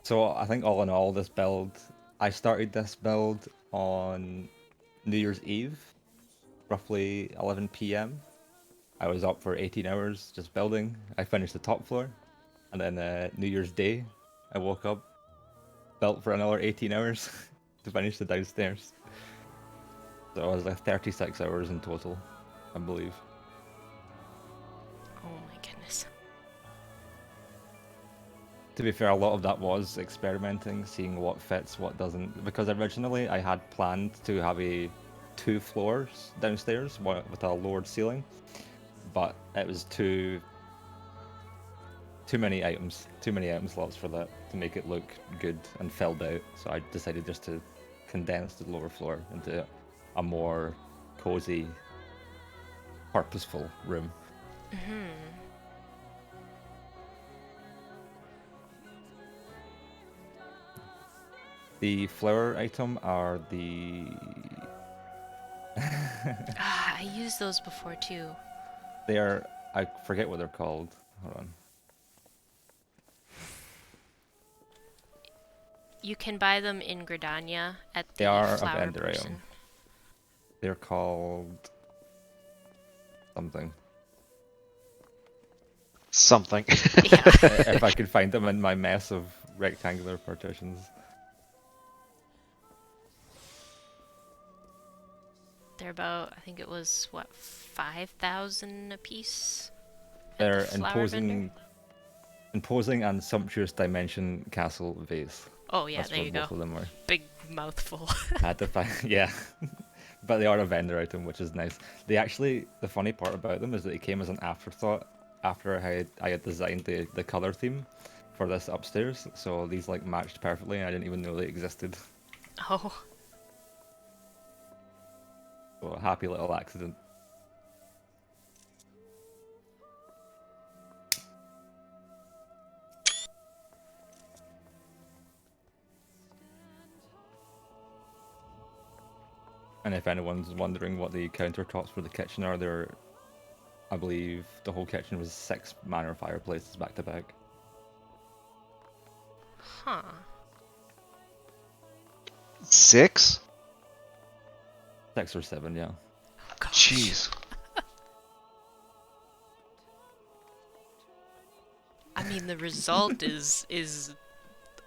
[SPEAKER 6] So I think all in all, this build, I started this build on New Year's Eve, roughly 11 p.m. I was up for 18 hours just building. I finished the top floor, and then New Year's Day, I woke up, built for another 18 hours to finish the downstairs. So it was like 36 hours in total, I believe.
[SPEAKER 4] Oh my goodness.
[SPEAKER 6] To be fair, a lot of that was experimenting, seeing what fits, what doesn't. Because originally I had planned to have two floors downstairs with a lowered ceiling, but it was too many items, slots for that to make it look good and filled out. So I decided just to condense the lower floor into a more cozy, purposeful room. The flower item are the
[SPEAKER 4] Ah, I used those before too.
[SPEAKER 6] they are, I forget what they're called. Hold on.
[SPEAKER 4] You can buy them in Gridania at
[SPEAKER 6] They
[SPEAKER 4] the
[SPEAKER 6] are a
[SPEAKER 4] flower
[SPEAKER 6] vendor item.
[SPEAKER 4] person.
[SPEAKER 6] They're called something.
[SPEAKER 2] Something.
[SPEAKER 4] Yeah.
[SPEAKER 6] If I could find them in my mess of rectangular partitions.
[SPEAKER 4] They're about, I think it was, what, 5,000 a piece at the
[SPEAKER 6] They're
[SPEAKER 4] flower vendor?
[SPEAKER 6] imposing and sumptuous dimension castle vase.
[SPEAKER 4] Oh, yeah,
[SPEAKER 6] That's
[SPEAKER 4] there
[SPEAKER 6] what
[SPEAKER 4] you go.
[SPEAKER 6] both of them were.
[SPEAKER 4] Big mouthful.
[SPEAKER 6] Had to find, yeah. But they are a vendor item, which is nice. They actually, the funny part about them is that they came as an afterthought after I had designed the color theme for this upstairs. So these like matched perfectly, and I didn't even know they existed.
[SPEAKER 4] Oh,
[SPEAKER 6] So a happy little accident. And if anyone's wondering what the countertops for the kitchen are, they're, I believe the whole kitchen was 6 manor fireplaces back to back.
[SPEAKER 4] huh.
[SPEAKER 2] 6?
[SPEAKER 6] 6 or 7, yeah.
[SPEAKER 4] Gosh.
[SPEAKER 2] Jeez.
[SPEAKER 4] I mean, the result is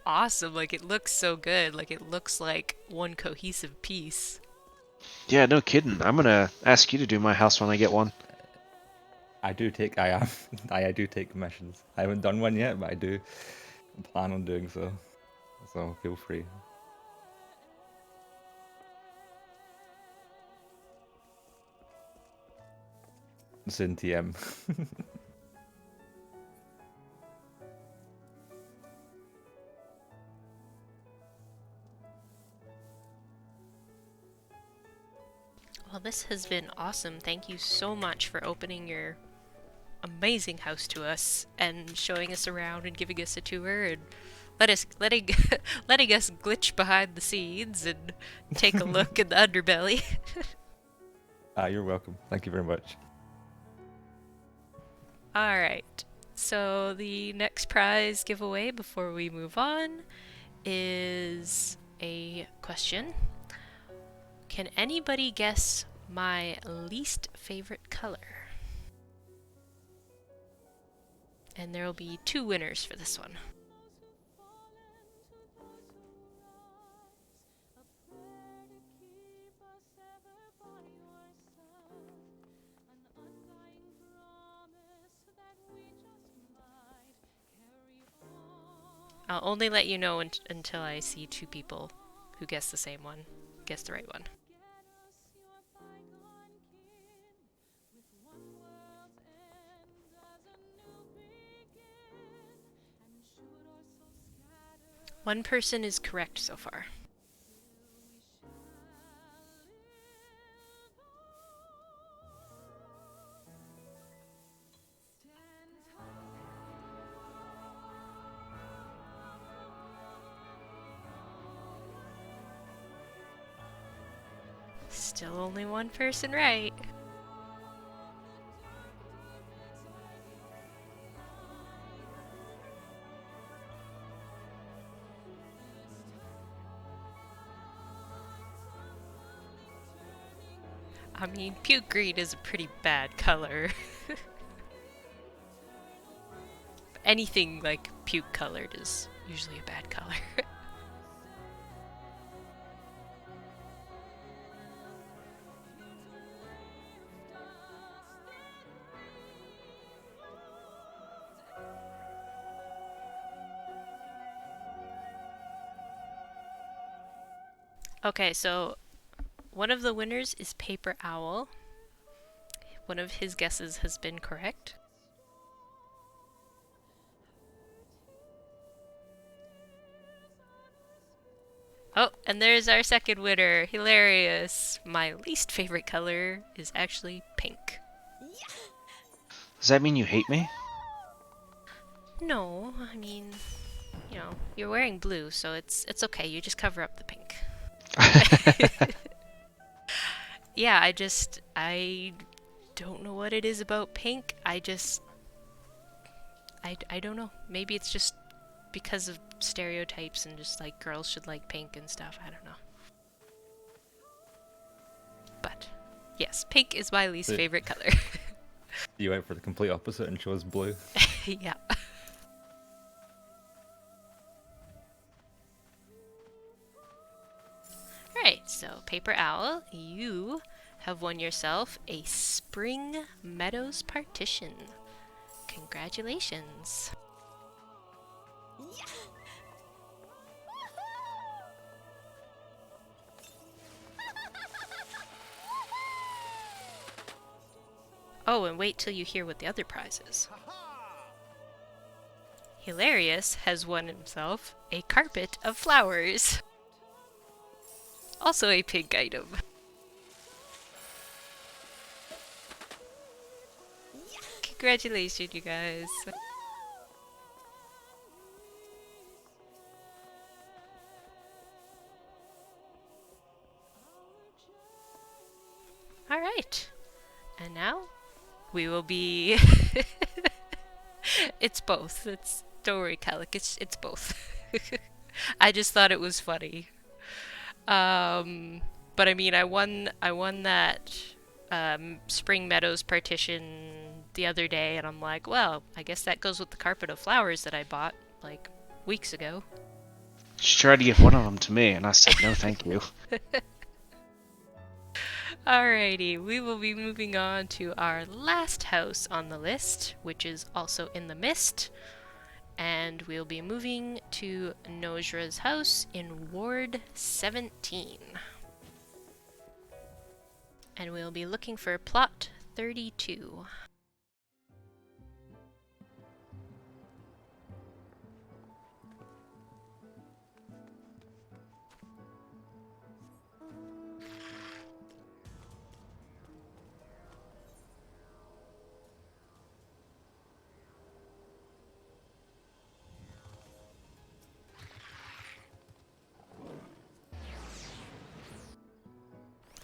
[SPEAKER 4] awesome. Like, it looks so good. Like, it looks like one cohesive piece.
[SPEAKER 2] Yeah, no kidding. I'm gonna ask you to do my house when I get one.
[SPEAKER 6] I do take, I am, I do take commissions. I haven't done one yet, but I do plan on doing so. So feel free. Soon TM.
[SPEAKER 4] Well, this has been awesome. Thank you so much for opening your amazing house to us and showing us around and giving us a tour and letting letting us glitch behind the scenes and take a look at the underbelly.
[SPEAKER 6] You're welcome. Thank you very much.
[SPEAKER 4] All right. So the next prize giveaway before we move on is a question. Can anybody guess my least favorite color? And there will be 2 winners for this one. I'll only let you know until I see 2 people who guess the same one, guess the right one. One person is correct so far. Still only one person right. I mean, puke green is a pretty bad color. Anything like puke colored is usually a bad color. Okay, so one of the winners is Paper Owl. One of his guesses has been correct. Oh, and there's our second winner. Hilarious. My least favorite color is actually pink.
[SPEAKER 2] Does that mean you hate me?
[SPEAKER 4] No, I mean, you're wearing blue, so it's okay. You just cover up the pink. Yeah, I don't know what it is about pink. I don't know. Maybe it's just because of stereotypes and just like girls should like pink and stuff. I don't know. But yes, pink is my least
[SPEAKER 6] Yeah.
[SPEAKER 4] favorite color.
[SPEAKER 6] You went for the complete opposite and chose blue.
[SPEAKER 4] Yeah. Alright, so Paper Owl, you have won yourself a Spring Meadows partition. Congratulations. Oh, and wait till you hear what the other prize is. Hilarious has won himself a carpet of flowers. Also a pink item. Congratulations, you guys. Alright. And now we will be... It's both. Don't worry, Calic. It's both. I just thought it was funny. But I mean, I won that Spring Meadows partition the other day, and I'm like, well, I guess that goes with the carpet of flowers that I bought like weeks ago.
[SPEAKER 2] She tried to give one of them to me, and I said no, thank you.
[SPEAKER 4] Alrighty, we will be moving on to our last house on the list, which is also in the mist. And we'll be moving to Nojra's house in Ward 17. And we'll be looking for plot 32.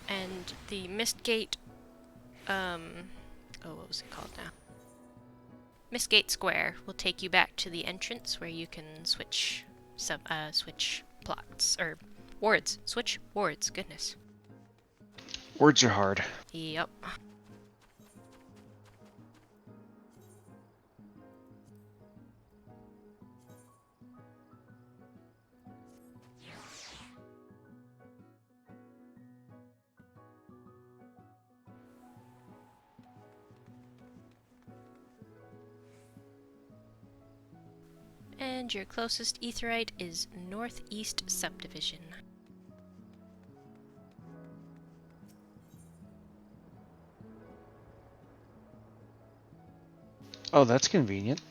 [SPEAKER 4] And the Mistgate, what was it called now? Mistgate Square will take you back to the entrance where you can switch plots, or wards. Switch wards, goodness.
[SPEAKER 2] Words are hard.
[SPEAKER 4] Yep. And your closest aetheryte is Northeast Subdivision.
[SPEAKER 2] Oh, that's convenient.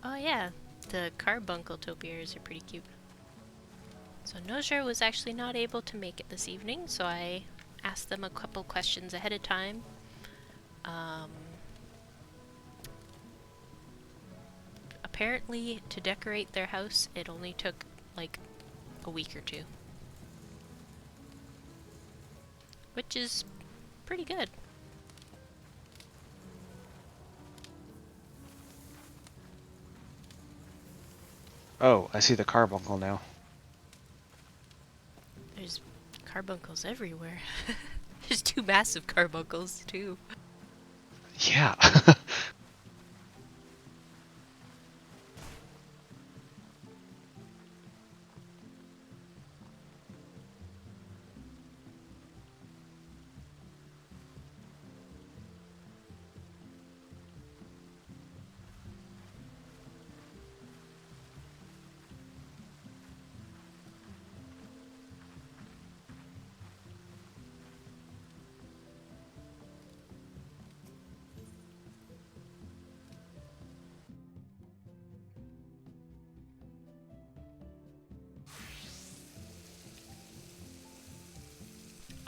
[SPEAKER 4] Oh yeah, the carbuncle topiaries are pretty cute. So Nojra was actually not able to make it this evening, so I asked them a couple questions ahead of time. Apparently, to decorate their house, it only took like a week or two. Which is pretty good.
[SPEAKER 2] Oh, I see the carbuncle now.
[SPEAKER 4] There's carbuncles everywhere. There's two massive carbuncles, too.
[SPEAKER 2] Yeah.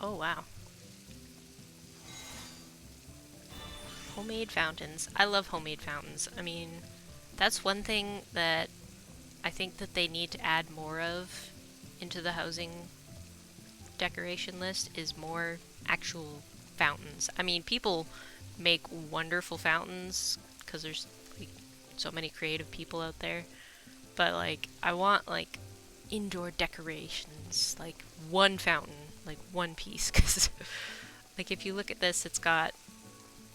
[SPEAKER 4] Oh, wow. Homemade fountains. I love homemade fountains. I mean, that's one thing that I think that they need to add more of into the housing decoration list is more actual fountains. I mean, people make wonderful fountains because there's like so many creative people out there. But like, I want like indoor decorations, like one fountain, like one piece. Because like if you look at this, it's got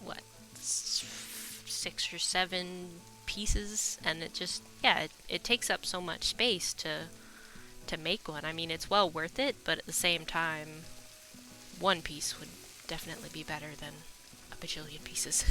[SPEAKER 4] what 6 or 7 pieces, and it just it takes up so much space to make one. I mean, it's well worth it, but at the same time, one piece would definitely be better than a bajillion pieces.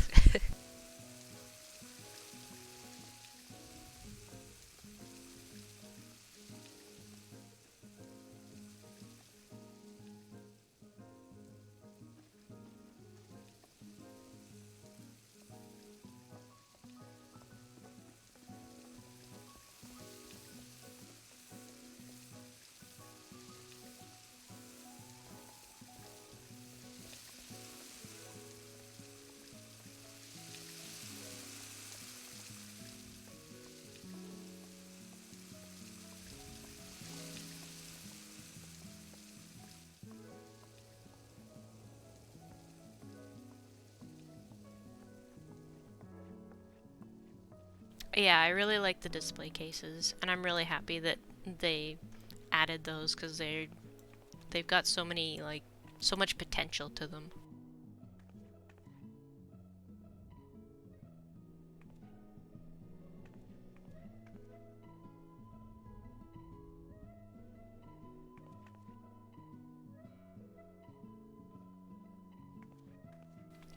[SPEAKER 4] Yeah, I really like the display cases, and I'm really happy that they added those because they've got so many like so much potential to them.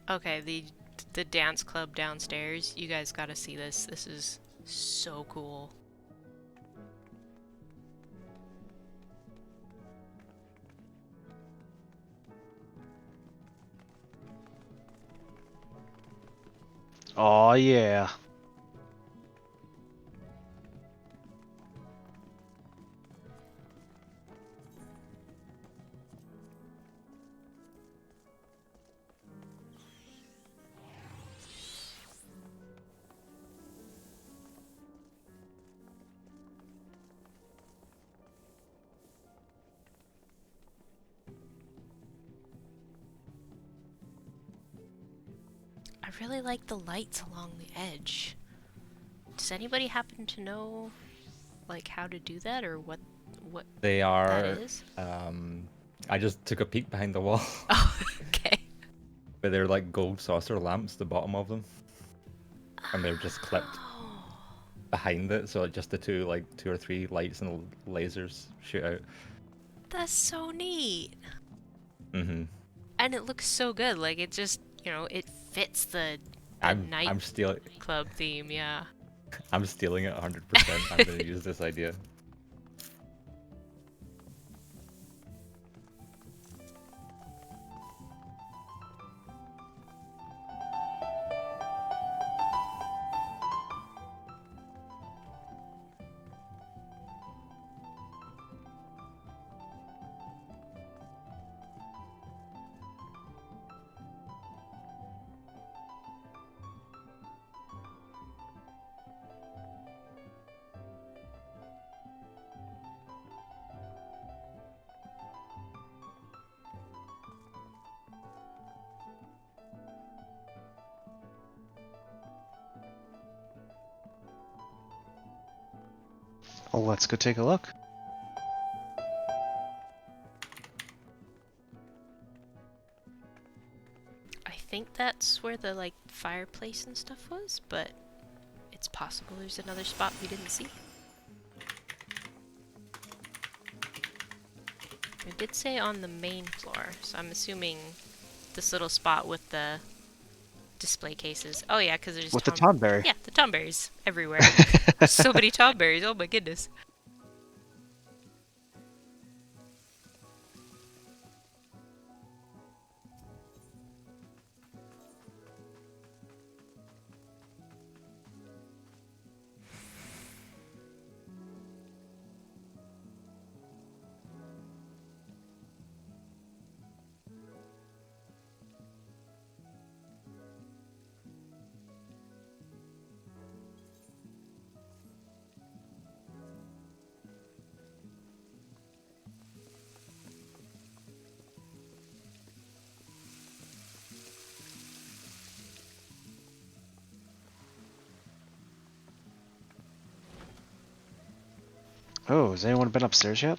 [SPEAKER 4] Okay, the dance club downstairs. You guys got to see this. This is so cool.
[SPEAKER 2] Oh yeah.
[SPEAKER 4] I really like the lights along the edge. Does anybody happen to know like how to do that or what
[SPEAKER 6] They
[SPEAKER 4] that
[SPEAKER 6] are.
[SPEAKER 4] is?
[SPEAKER 6] I just took a peek behind the wall,
[SPEAKER 4] Oh, okay.
[SPEAKER 6] but they're like gold saucer lamps, the bottom of them, and they're just clipped
[SPEAKER 4] Oh,
[SPEAKER 6] behind it, so just the two or three lights and lasers shoot out.
[SPEAKER 4] that's so neat.
[SPEAKER 6] Mhm.
[SPEAKER 4] And it looks so good. Like it just, it fits the
[SPEAKER 6] I'm
[SPEAKER 4] night
[SPEAKER 6] I'm stealing
[SPEAKER 4] club theme, yeah.
[SPEAKER 6] I'm stealing it 100%. I'm gonna use this idea.
[SPEAKER 2] Well, let's go take a look.
[SPEAKER 4] I think that's where the like fireplace and stuff was, but it's possible there's another spot we didn't see. It did say on the main floor, so I'm assuming this little spot with the display cases. Oh yeah, because there's
[SPEAKER 2] With the Tomberry.
[SPEAKER 4] Yeah, the tomberries everywhere. So many tomberries. Oh my goodness.
[SPEAKER 2] Oh, has anyone been upstairs yet?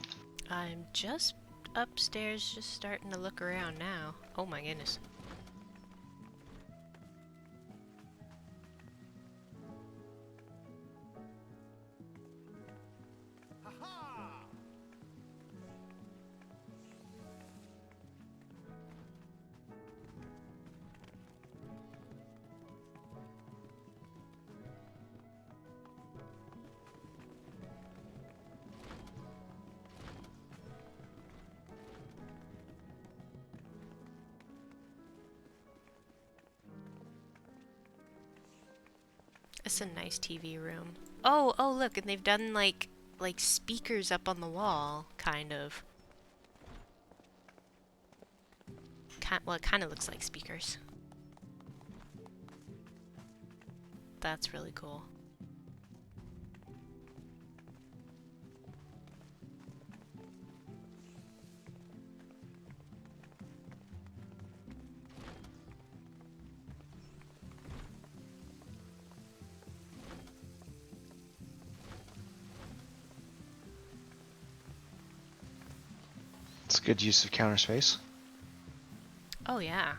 [SPEAKER 4] I'm just upstairs, just starting to look around now. Oh my goodness. It's a nice TV room. Oh, look, and they've done like speakers up on the wall, kind of. Well, it kind of looks like speakers. That's really cool.
[SPEAKER 2] It's a good use of counter space.
[SPEAKER 4] Oh yeah.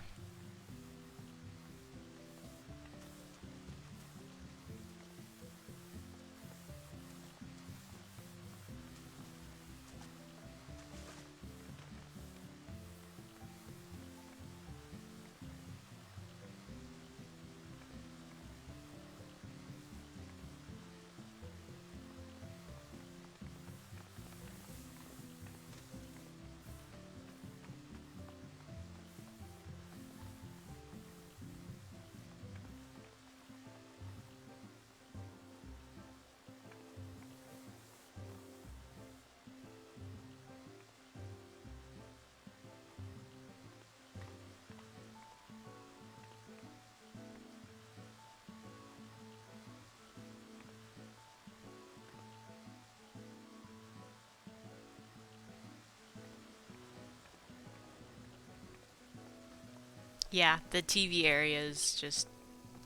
[SPEAKER 4] Yeah, the TV area is just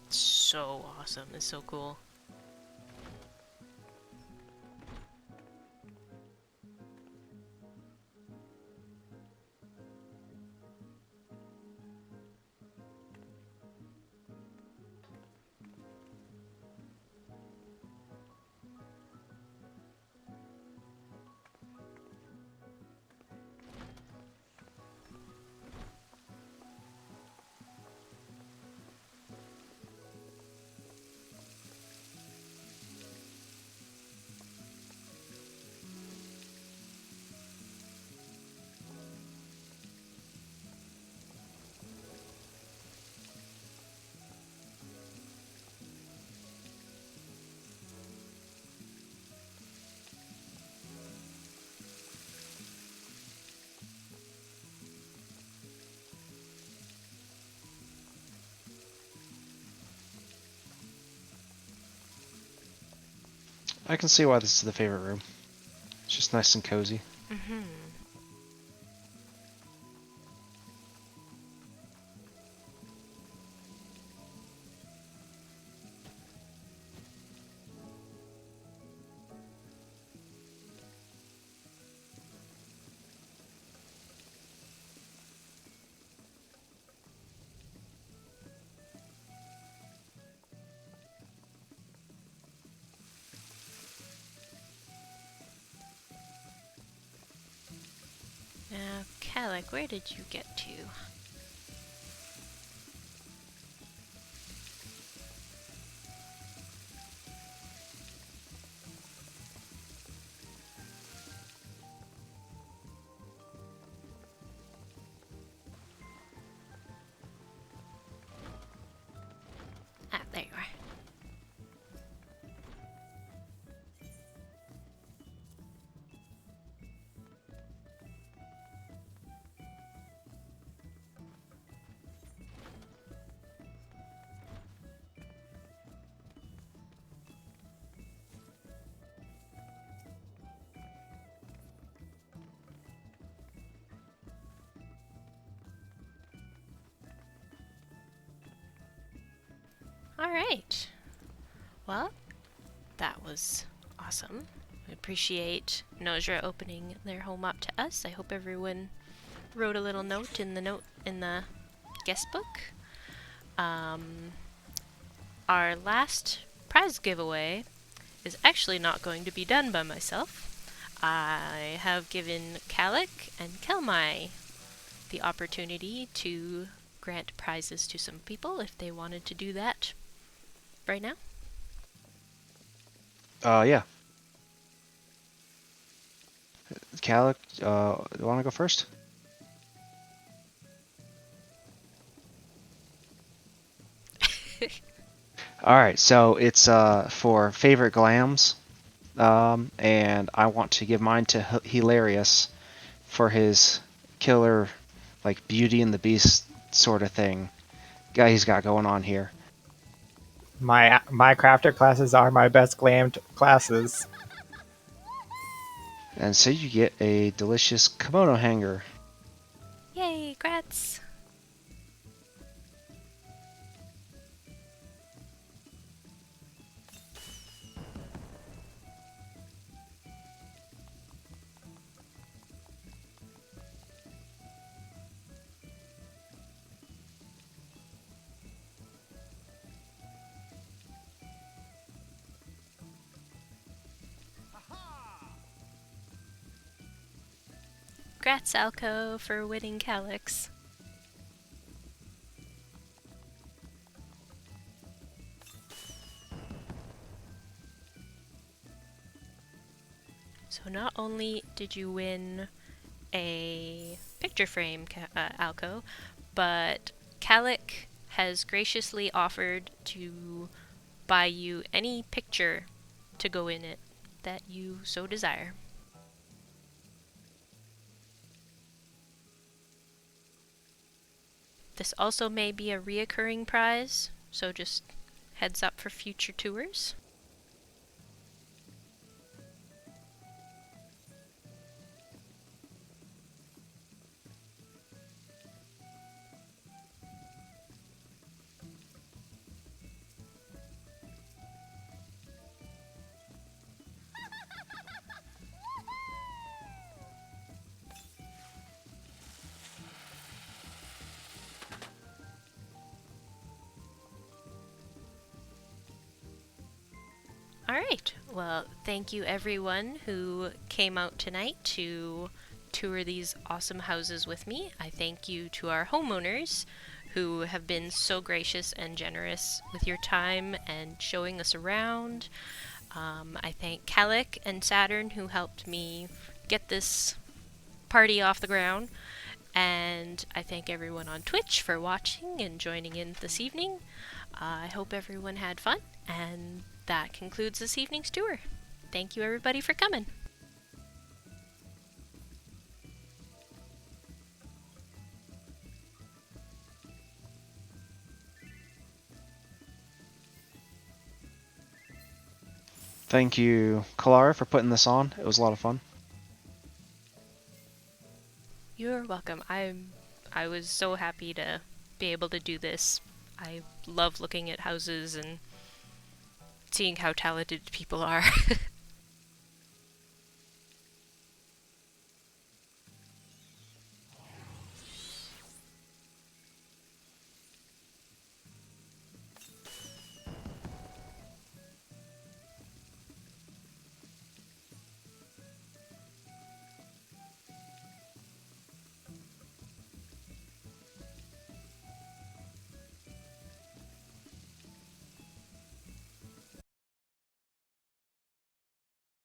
[SPEAKER 4] so awesome. It's so cool.
[SPEAKER 2] I can see why this is the favorite room. It's just nice and cozy.
[SPEAKER 4] Mm-hmm. Now, Calic, where did you get to? Ah, there you are. All right. Well, that was awesome. We appreciate Nojra opening their home up to us. I hope everyone wrote a little note in the guest book. Our last prize giveaway is actually not going to be done by myself. I have given Kalik and Kelmai the opportunity to grant prizes to some people if they wanted to do that right now.
[SPEAKER 2] Yeah. Calic, you want to go first? All right, so it's for favorite glams, and I want to give mine to Hilarious for his killer, like Beauty and the Beast sort of thing. Guy he's got going on here.
[SPEAKER 7] My crafter classes are my best glammed classes.
[SPEAKER 2] And so you get a delicious kimono hanger.
[SPEAKER 4] Yay, grats! Grats, Alco, for winning Calyx. So not only did you win a picture frame, Alco, but Calic has graciously offered to buy you any picture to go in it that you so desire. This also may be a reoccurring prize, so just heads up for future tours. Alright, well, thank you everyone who came out tonight to tour these awesome houses with me. I thank you to our homeowners who have been so gracious and generous with your time and showing us around. I thank Calic and Saturn who helped me get this party off the ground. And I thank everyone on Twitch for watching and joining in this evening. I hope everyone had fun, and that concludes this evening's tour. Thank you everybody for coming.
[SPEAKER 2] Thank you, Kalara, for putting this on. It was a lot of fun.
[SPEAKER 4] You're welcome. I was so happy to be able to do this. I love looking at houses and seeing how talented people are.